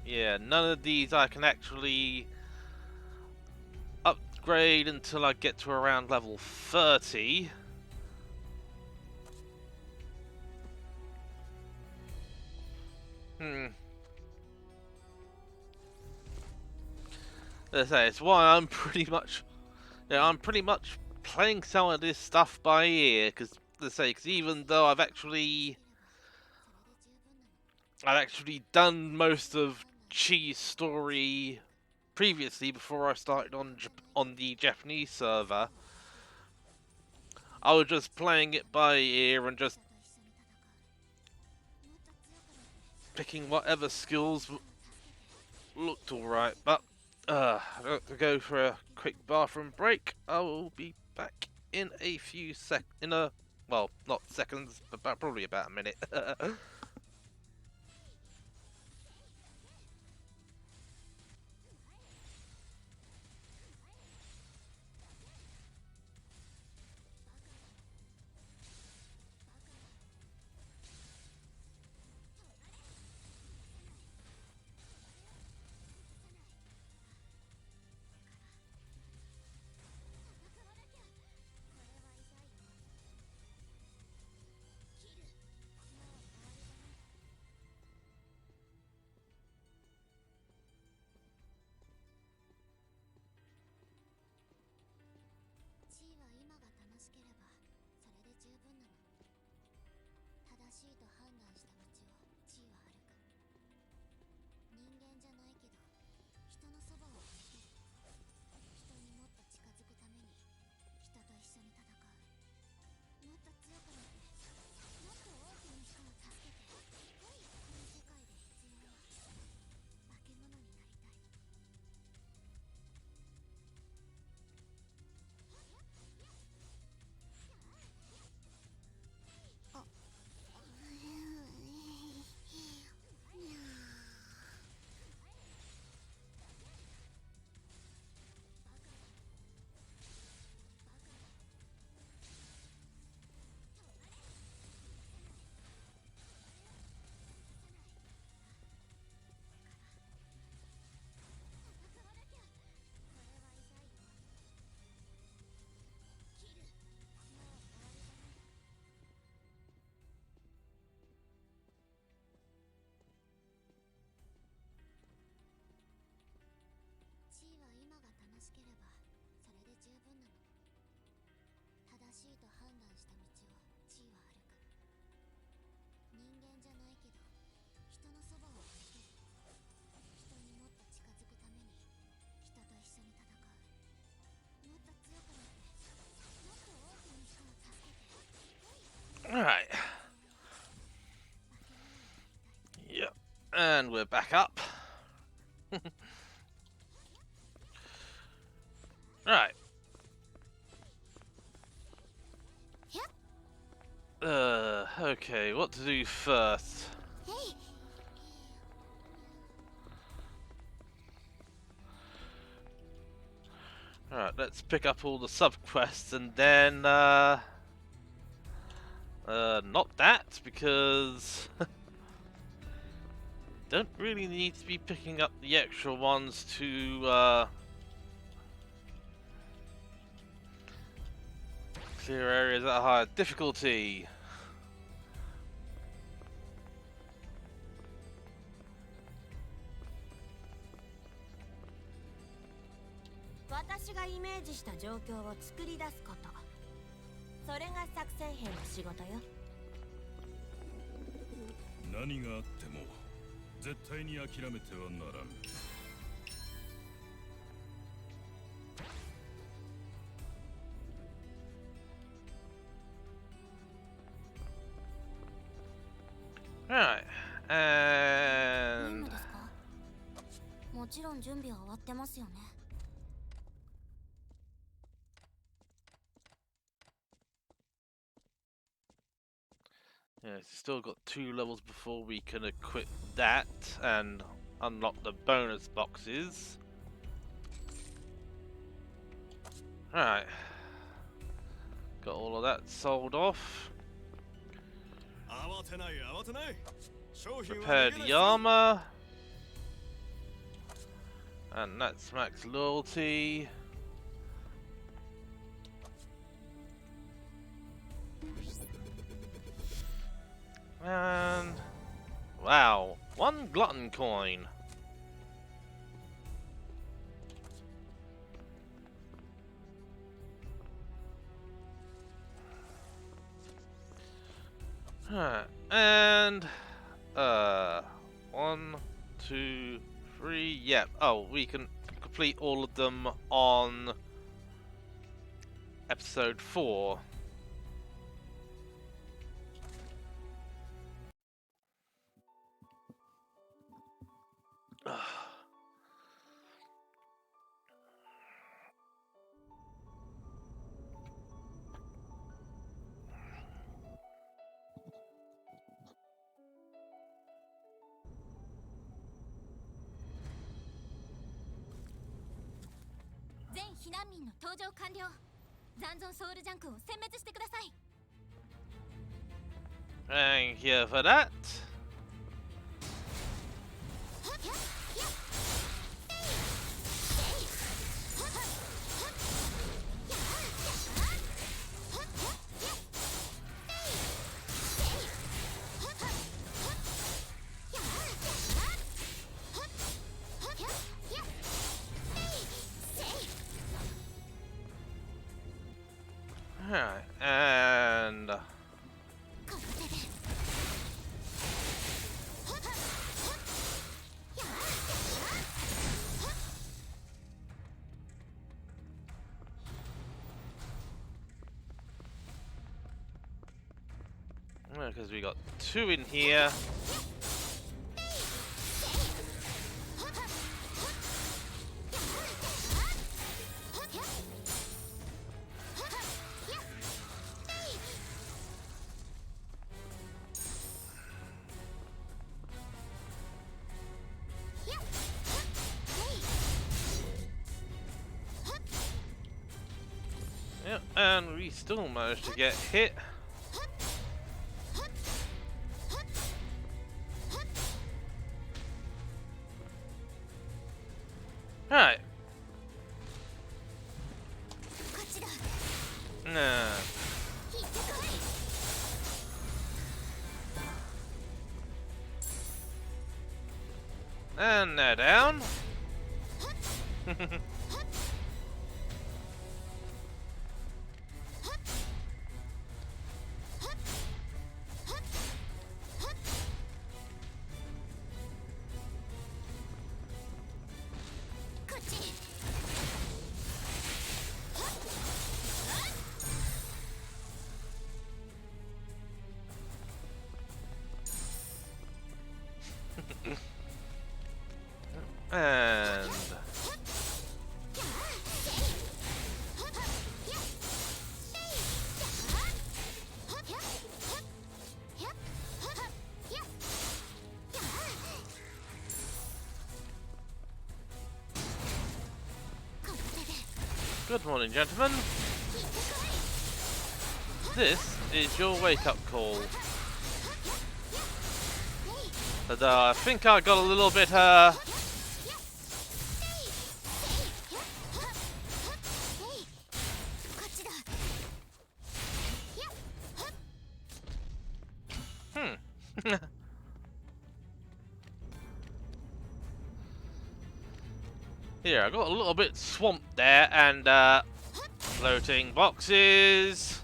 Yeah, none of these I can actually upgrade until I get to around level 30. As I say, it's why I'm pretty much, I'm pretty much playing some of this stuff by ear. Because, let's say, cause even though I've actually done most of Chii's story previously before I started on the Japanese server. I was just playing it by ear and just picking whatever skills looked alright. But I got to go for a quick bathroom break. I will be back in a few well, not seconds, but probably about a minute. And we're back up. Right. Okay, what to do first? Alright, let's pick up all the sub-quests and then, not that, because don't really need to be picking up the extra ones to, clear areas at a higher difficulty. 私がイメージした状況を作り出すこと。それが作戦兵の仕事よ。何があっても絶対に諦めてはならん。Alright, 任 and 務ですか？もちろん準備は終わってますよね。yeah, still got 2 levels before we can equip that and unlock the bonus boxes. Alright, got all of that sold off. 慌てない慌てない。商品は Prepared 逃げない the armor. And that's max loyalty. And wow, 1 glutton coin. Alright, and 1, 2, 3. Yep. Oh, we can complete all of them on episode 4. "全避難民の登場完了。残存ソウルジャンクを殲滅してください。 Thank you for that. Alright, and この手で。 because we got 2 in here. Yep, and we still managed to get hit. Alright. こっちだ。 Nah. 行ってこい。 And they're down. And good morning, gentlemen. This is your wake-up call. But I think I got a little bit here, I got a little bit swamped there, and floating boxes.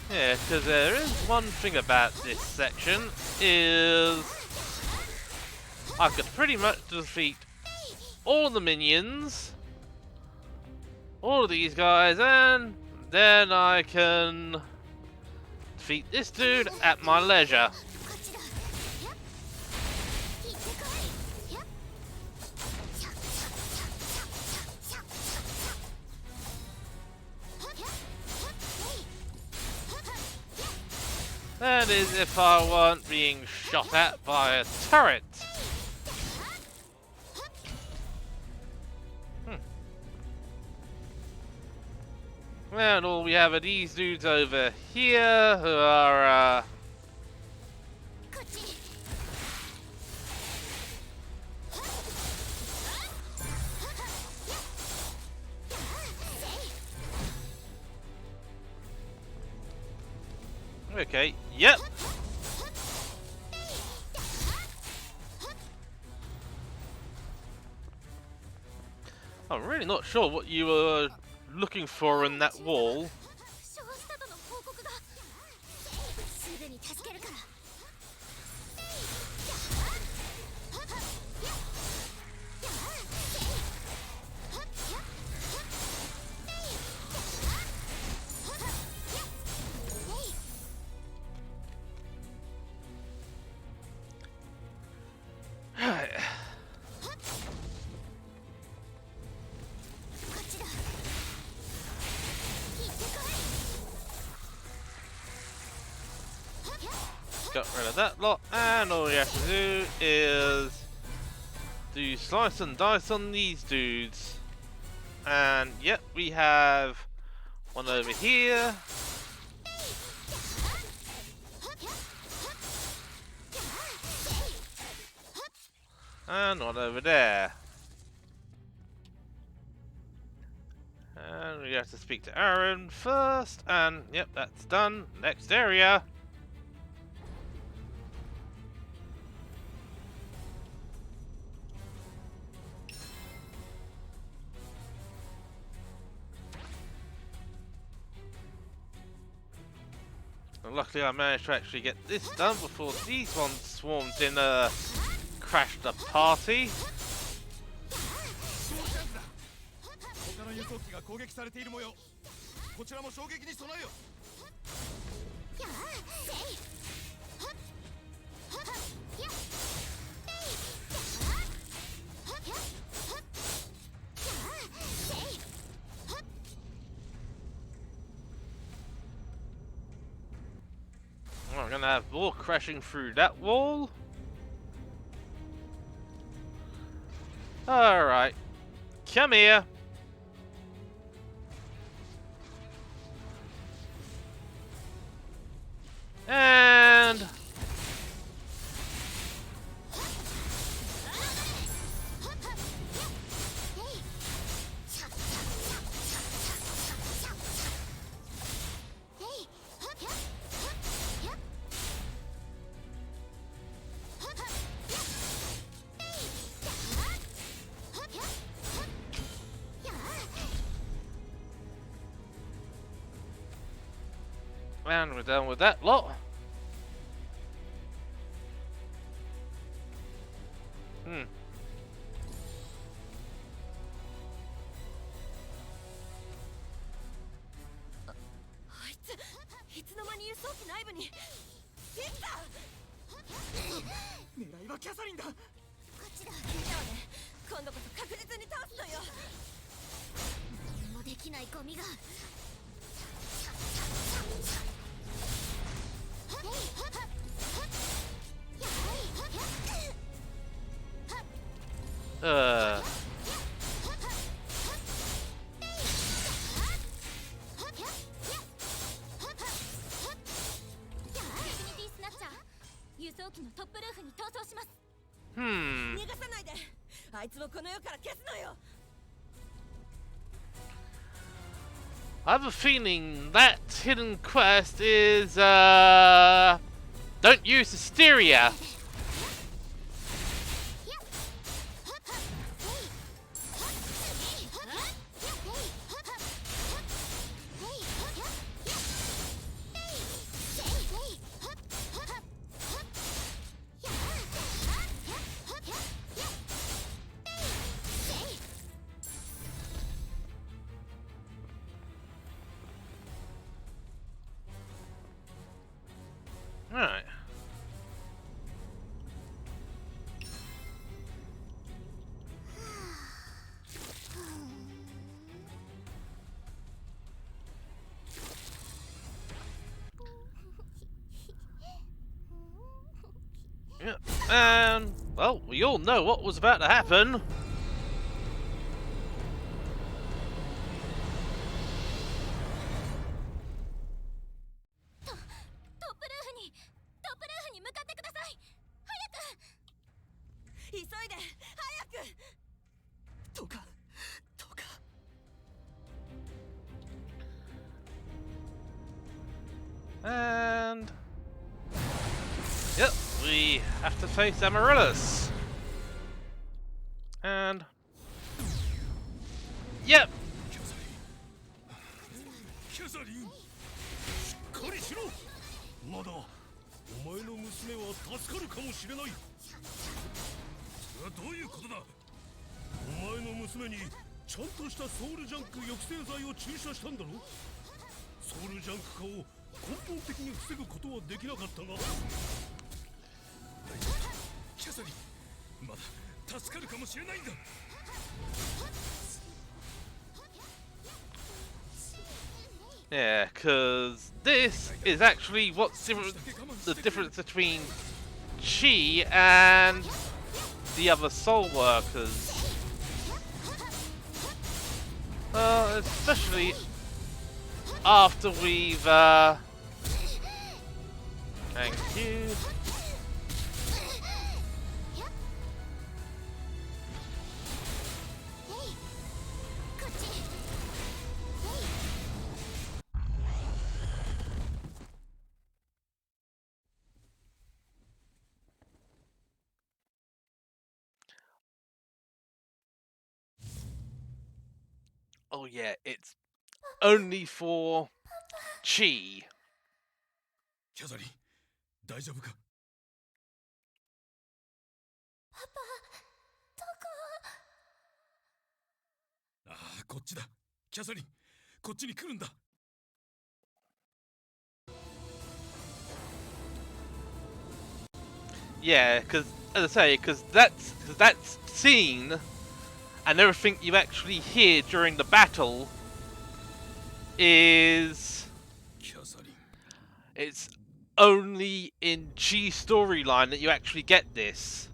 Yeah, because there is one thing about this section, is I could pretty much defeat all the minions, all of these guys, and then I can defeat this dude at my leisure. That is if I weren't being shot at by a turret. And all we have are these dudes over here who are okay, yep. I'm really not sure what you were looking for in that wall. Got rid of that lot, and all you have to do is do slice and dice on these dudes. And yep, we have one over here. And one over there. And we have to speak to Aruell first, and yep, that's done. Next area. And luckily I managed to actually get this done before these ones swarmed in, crashed the party. I'm gonna have more crashing through that wall. Alright. Come here. And And we're done with that lot. Hmm. あいついつの間に輸送機内部に行った狙いはキャサリンだ。こっちだ。聞いたわね。今度こそ確実に倒すのよ。何もできないゴミが。Uh. 輸送機のトップルーフに逃走します。 Hmm. 逃がさないで。あいつをこの世から消すのよ。 I have a feeling that hidden quest is don't use hysteria. Alright. Yeah, and well, we all know what was about to happen. トップルーフに向かってください。急いで早く。どうかどうか。 And yep, we have to face Amaryllis. And yep, キャサリン、しっかりしろ。まだお前の娘は助かるかもしれない。それはどういうことだ。お前の娘にちゃんとしたソウルジャンク抑制剤を注射したんだろ。ソウルジャンク化を根本的に防ぐことはできなかったが、キャサリン、まだ助かるかもしれないんだ。 yeah, because this is actually what's the difference between Chii and the other soul workers. Especially after we've thank you. Oh yeah, it's only for Chii. キャサリン、大丈夫か。パパ、どこ？ああ、こっちだ。キャサリン、こっちに来るんだ。 Yeah, because as I say, because that scene and everything you actually hear during the battle is キャサリン、 it's only in Chi's storyline that you actually get this.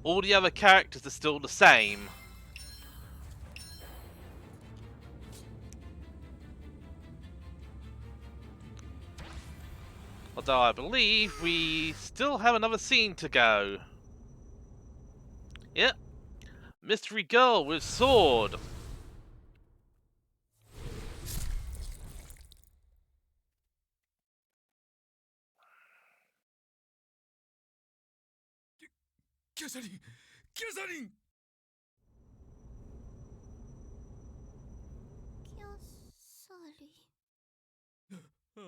All the other characters are still the same. Although I believe we still have another scene to go. Yep. Mystery girl with sword. Kiasarin! キャサリン、キャサリン。な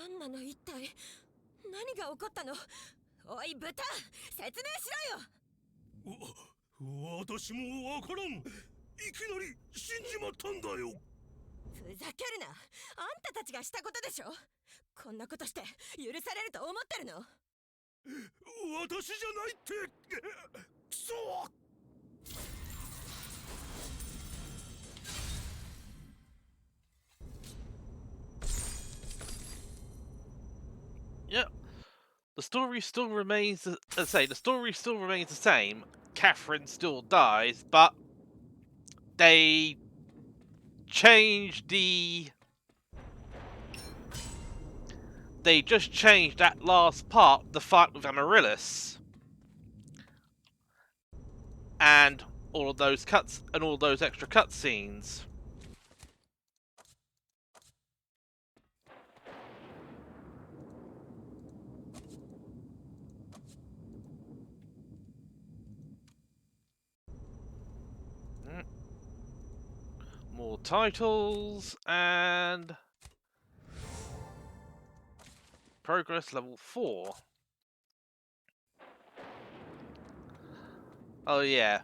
んなの一体。何が起こったの。おい豚、説明しろよ。私もわからん。いきなり死んじまったんだよ。ふざけるな。あんたたちがしたことでしょ。こんなことして許されると思ってるの。私じゃないって。くそ。Yep. The story still remains, the story still remains the same. Catherine still dies, but they changed the. They just changed that last part, the fight with Amaryllis, and all of those cuts and all those extra cutscenes. More titles and progress level 4. Oh yeah.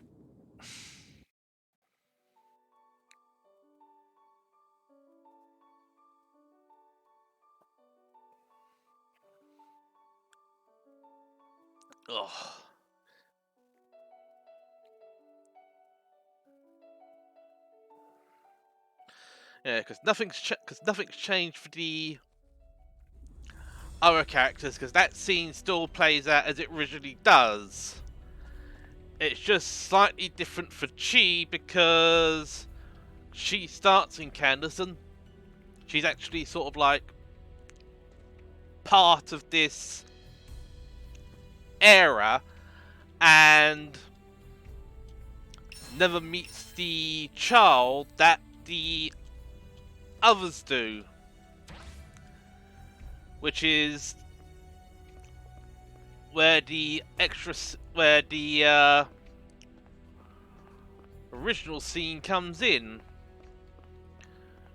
Ugh. Yeah, because nothing's changed for the other characters, because that scene still plays out as it originally does. It's just slightly different for Chii because she starts in Canderson. She's actually sort of like part of this era and never meets the child that the others do, which is where the original scene comes in,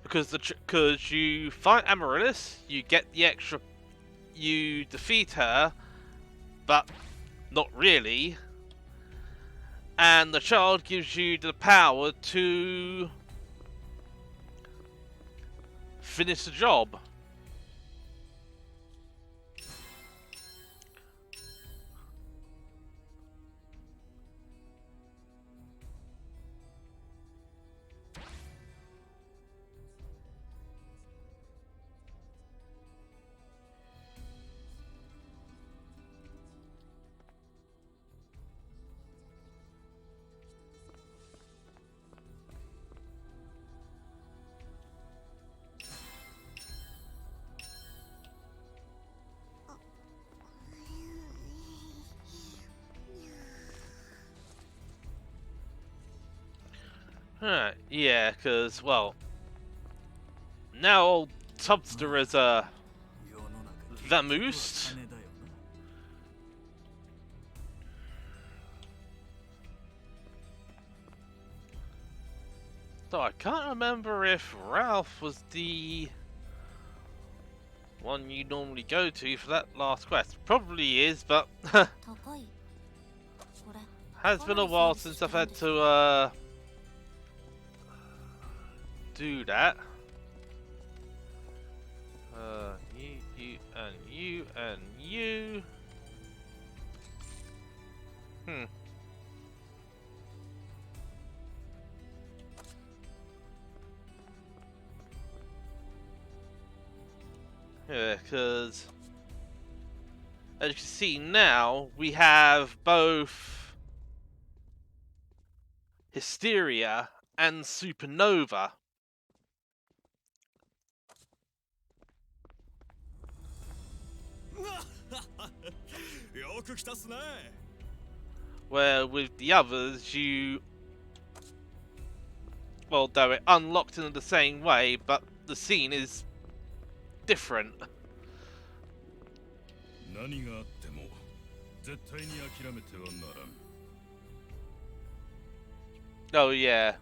because you fight Amaryllis, you get the extra, you defeat her, but not really, and the child gives you the power to finish the job. Yeah, because, well, now old Tubster is vamoosed. So I can't remember if Ralph was the one you normally go to for that last quest. Probably is, but has been a while since I've had to do that. You, and you, and you. Yeah, because as you can see now, we have both Hysteria and Supernova. Where with the others, well, they're unlocked in the same way, but the scene is different. Oh yeah.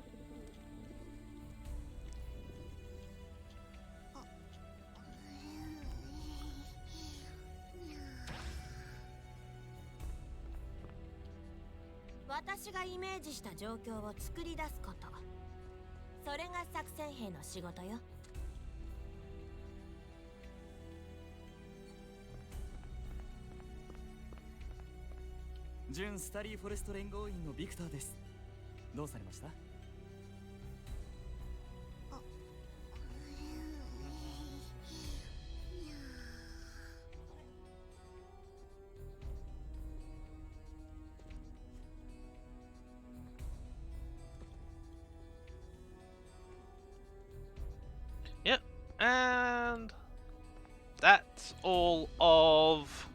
私がイメージした状況を作り出すこと、それが作戦兵の仕事よ。準スタリーフォレスト連合員のビクターです。どうされました？Yep, and that's all of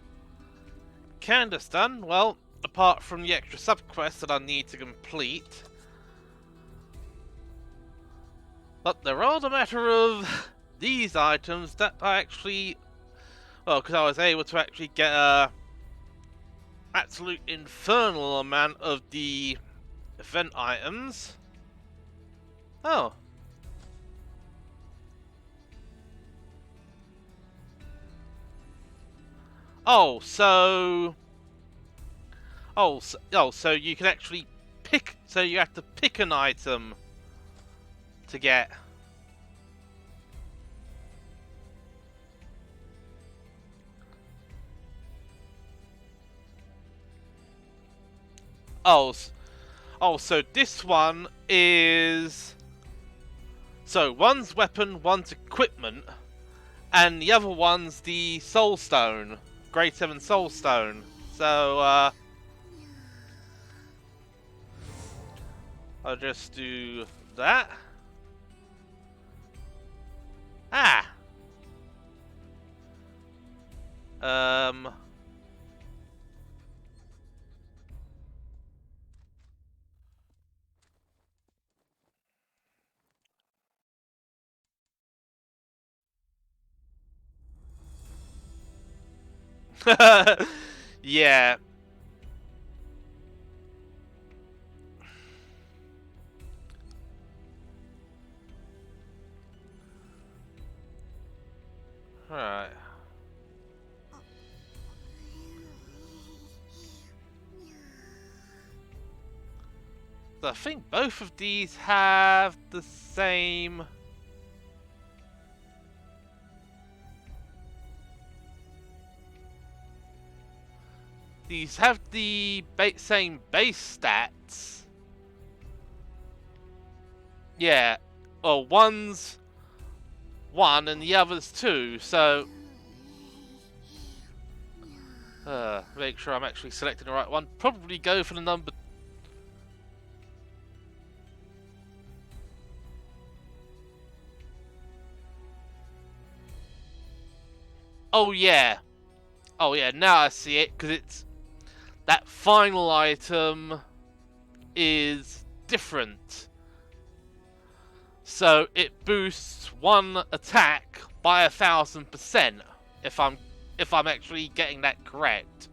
Candace done. Well, apart from the extra subquests that I need to complete. But there are the matter of these items that I actually... Well, because I was able to actually get a absolute infernal amount of the event items. Oh. Oh, so... so you can actually pick... So you have to pick an item to get... Oh, so this one is... So, one's weapon, one's equipment, and the other one's the Soul Stone. Grade 7 Soul Stone. So, I'll just do that. Ah! Yeah. Alright. So I think both of these have the same... These have the same base stats. Yeah. Well, one's 1 and the other's 2, so... make sure I'm actually selecting the right one. Probably go for the number... Oh yeah. Oh yeah, now I see it, because it's... That final item is different. So it boosts one attack by 1000%, if I'm actually getting that correct.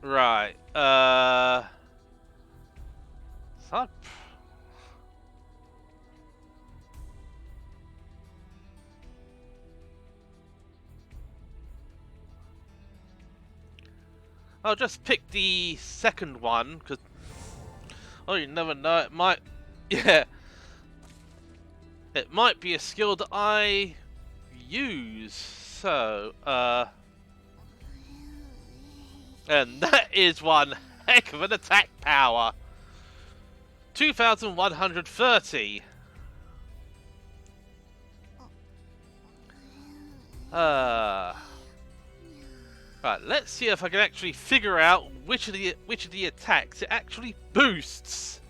Right. So I'll just pick the second one, because... Oh, you never know, it might... Yeah. It might be a skill that I use. So, and that is one heck of an attack power. 2130. Right, let's see if I can actually figure out which of the attacks it actually boosts.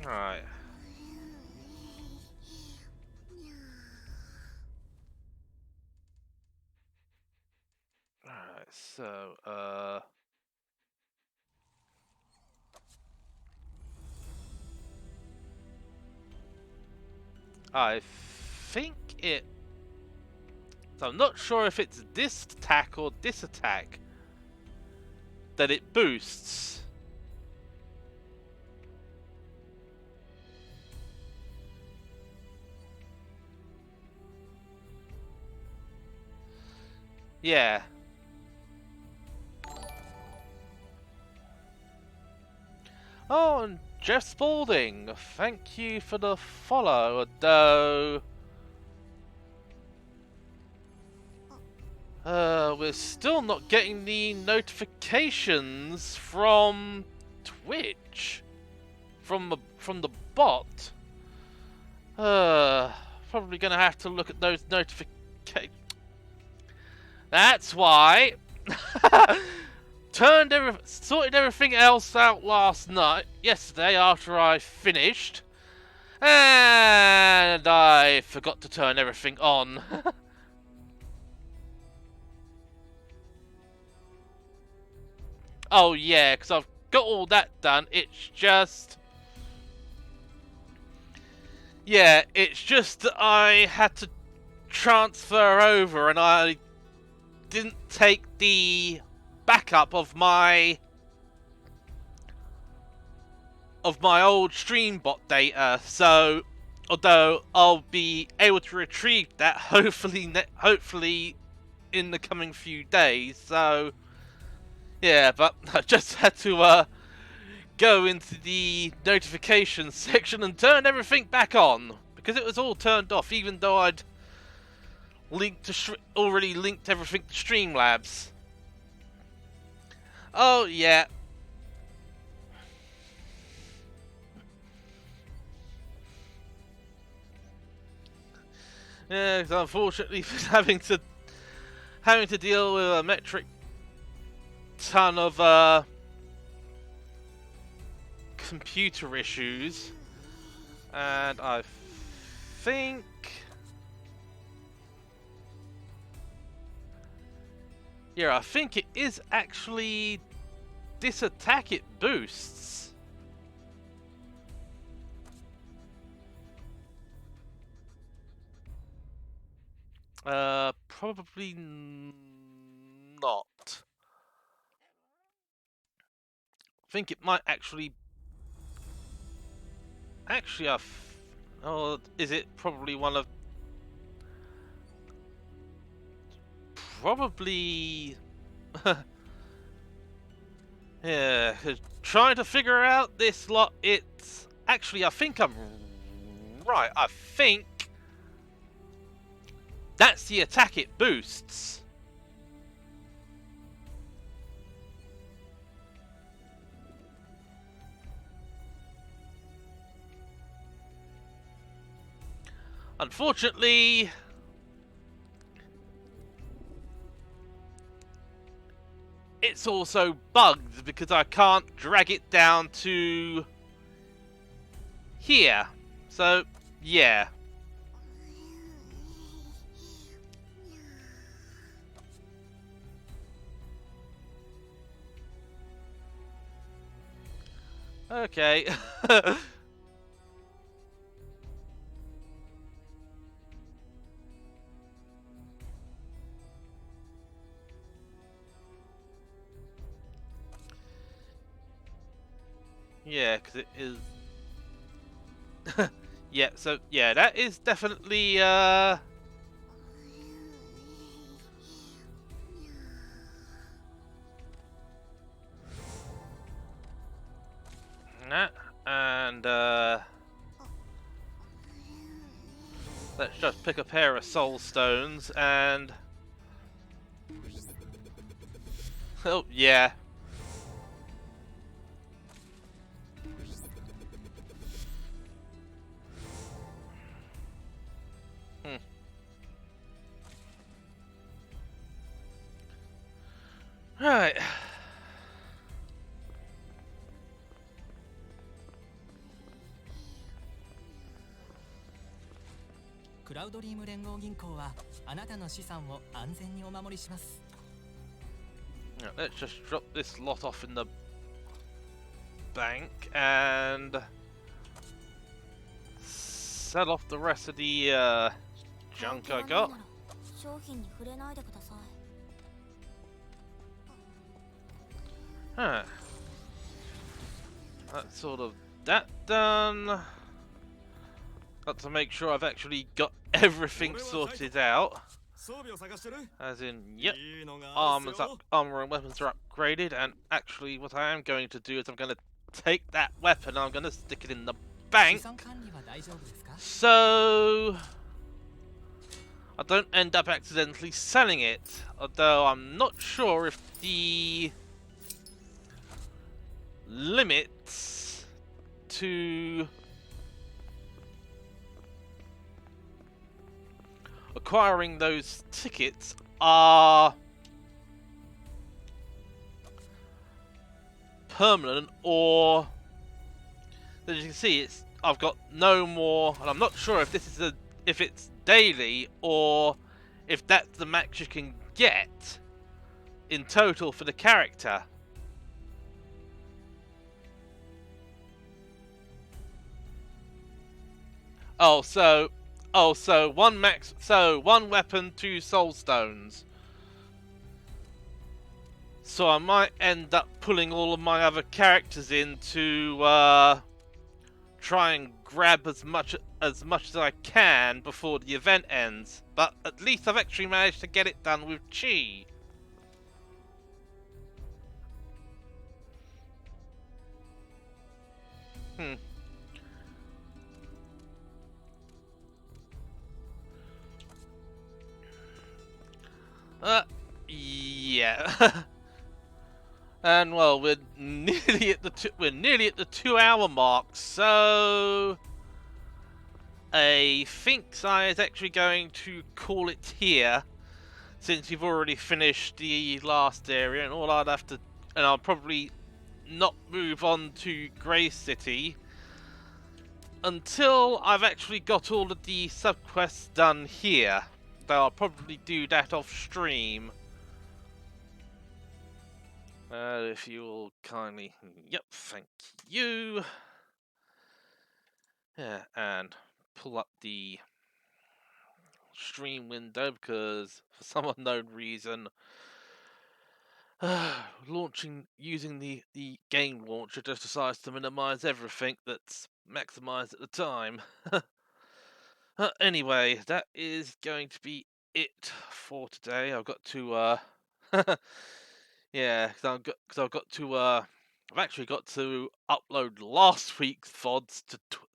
Alright. Alright, so, I think it So I'm not sure if it's this attack or this attack that it boosts. Yeah. Oh, and Jeff Spaulding, thank you for the follow, though. We're still not getting the notifications from Twitch, from the bot. Probably gonna have to look at those notifications. That's why. Sorted everything else out yesterday after I finished, and I forgot to turn everything on. Oh yeah, because I've got all that done. It's just that I had to transfer over, and I didn't take the backup of my old streambot data, so although I'll be able to retrieve that hopefully in the coming few days. So yeah, but I just had to go into the notifications section and turn everything back on because it was all turned off, even though I'd already linked everything to Streamlabs. Oh yeah. Yeah, 'cause unfortunately having to deal with a metric ton of computer issues, and I think it is actually this attack it boosts. Probably not. I think it might actually. Oh, is it probably one of? Probably. Yeah, 'cause trying to figure out this lot, it's actually, I think I'm right. I think that's the attack it boosts. Unfortunately, it's also bugged because I can't drag it down to here. So, yeah. Okay. Yeah, because it is. Yeah, so yeah, that is definitely that and let's just pick a pair of soul stones and oh yeah. Right.クラウドリーム連合銀行はあなたの資産を安全にお守りします。 Now, let's just drop this lot off in the bank and sell off the rest of the junk I got. 商品に触れないでください。 Huh. That's sort of that done. Got to make sure I've actually got everything sorted out. 装備を探してる As in, yep, いいのがあるっすよ armor and weapons are upgraded. And actually, what I am going to do is I'm going to take that weapon and I'm going to stick it in the 資 bank. 産管理は大丈夫ですか？ So I don't end up accidentally selling it. Although I'm not sure if the limits to acquiring those tickets are permanent, or as you can see, I've got no more, and I'm not sure if this is if it's daily or if that's the max you can get in total for the character. So one max, so one weapon, 2 soul stones. So I might end up pulling all of my other characters in to try and grab as much as I can before the event ends. But at least I've actually managed to get it done with Chii. Yeah. And well, we're nearly at the 2-hour mark, so I think I is actually going to call it here, since you've already finished the last area, and all I'd have to, and I'll probably not move on to Grey City until I've actually got all of the subquests done here. Though I'll probably do that off stream. If you will kindly, yep, thank you. Yeah, and pull up the stream window because for some unknown reason, using the game launcher just decides to minimize everything that's maximized at the time. Anyway, that is going to be it for today. I've got to yeah, because I've actually got to upload last week's VODs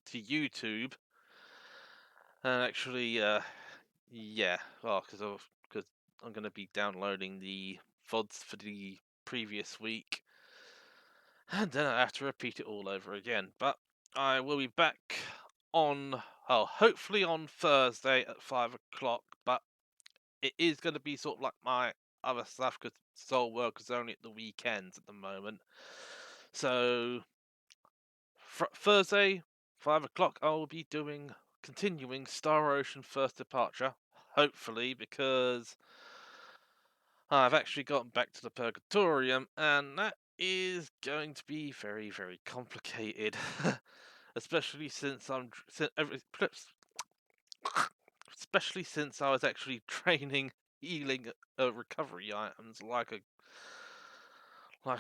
to YouTube, and actually yeah, well, because I'm going to be downloading the VODs for the previous week, and then I have to repeat it all over again. But I will be back on, hopefully on Thursday at 5 o'clock, but it is going to be sort of like my other stuff, because Soul Work is only at the weekends at the moment. So, Thursday, 5 o'clock, I will be continuing Star Ocean First Departure, hopefully, because I've actually gotten back to the Purgatorium, and that is going to be very, very complicated. Especially since especially since I was actually training healing recovery items like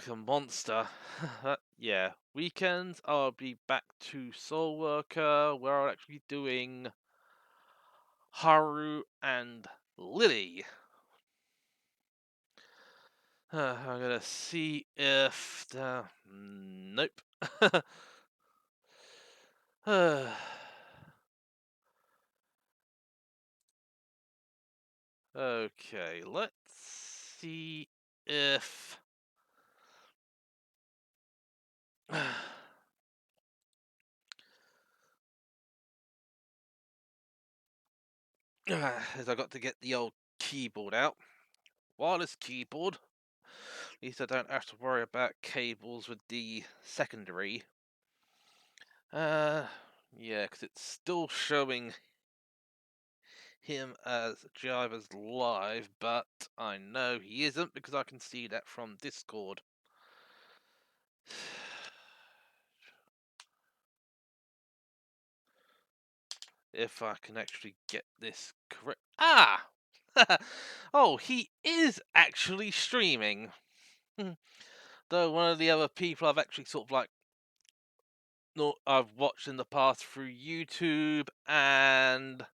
a monster. Yeah, weekends I'll be back to Soul Worker, where I'll actually be doing Haru and Lily. I'm gonna see if nope. Okay, let's see if as I got to get the old keyboard out. Wireless keyboard. At least I don't have to worry about cables with the secondary. Yeah, because it's still showing him as Jiva's live, but I know he isn't because I can see that from Discord. If I can actually get this correct. Ah! Oh, he is actually streaming. Though one of the other people I've actually sort of like, no, I've watched in the past through YouTube and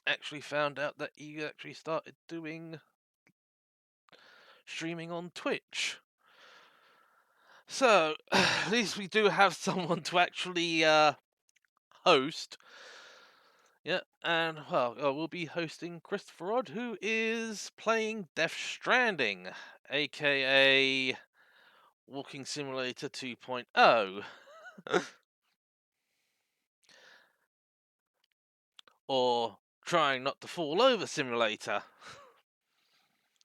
actually found out that he actually started doing streaming on Twitch. So, at least we do have someone to actually host. Yeah, and well, we'll be hosting Christopher Odd, who is playing Death Stranding, aka Walking Simulator 2.0. Or Trying Not to Fall Over Simulator,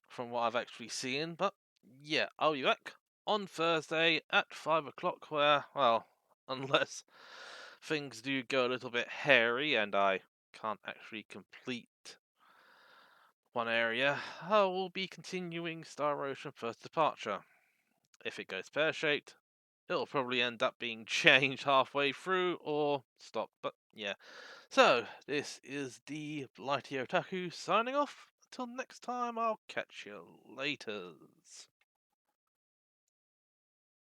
from what I've actually seen. But yeah, I'll be back on Thursday at 5 o'clock, where, well, unless things do go a little bit hairy and I can't actually complete one area, I will be continuing Star Ocean First Departure. If it goes pear-shaped, it'll probably end up being changed halfway through or stopped, but yeah. So, this is the Blighty Otaku signing off. Until next time, I'll catch you laters.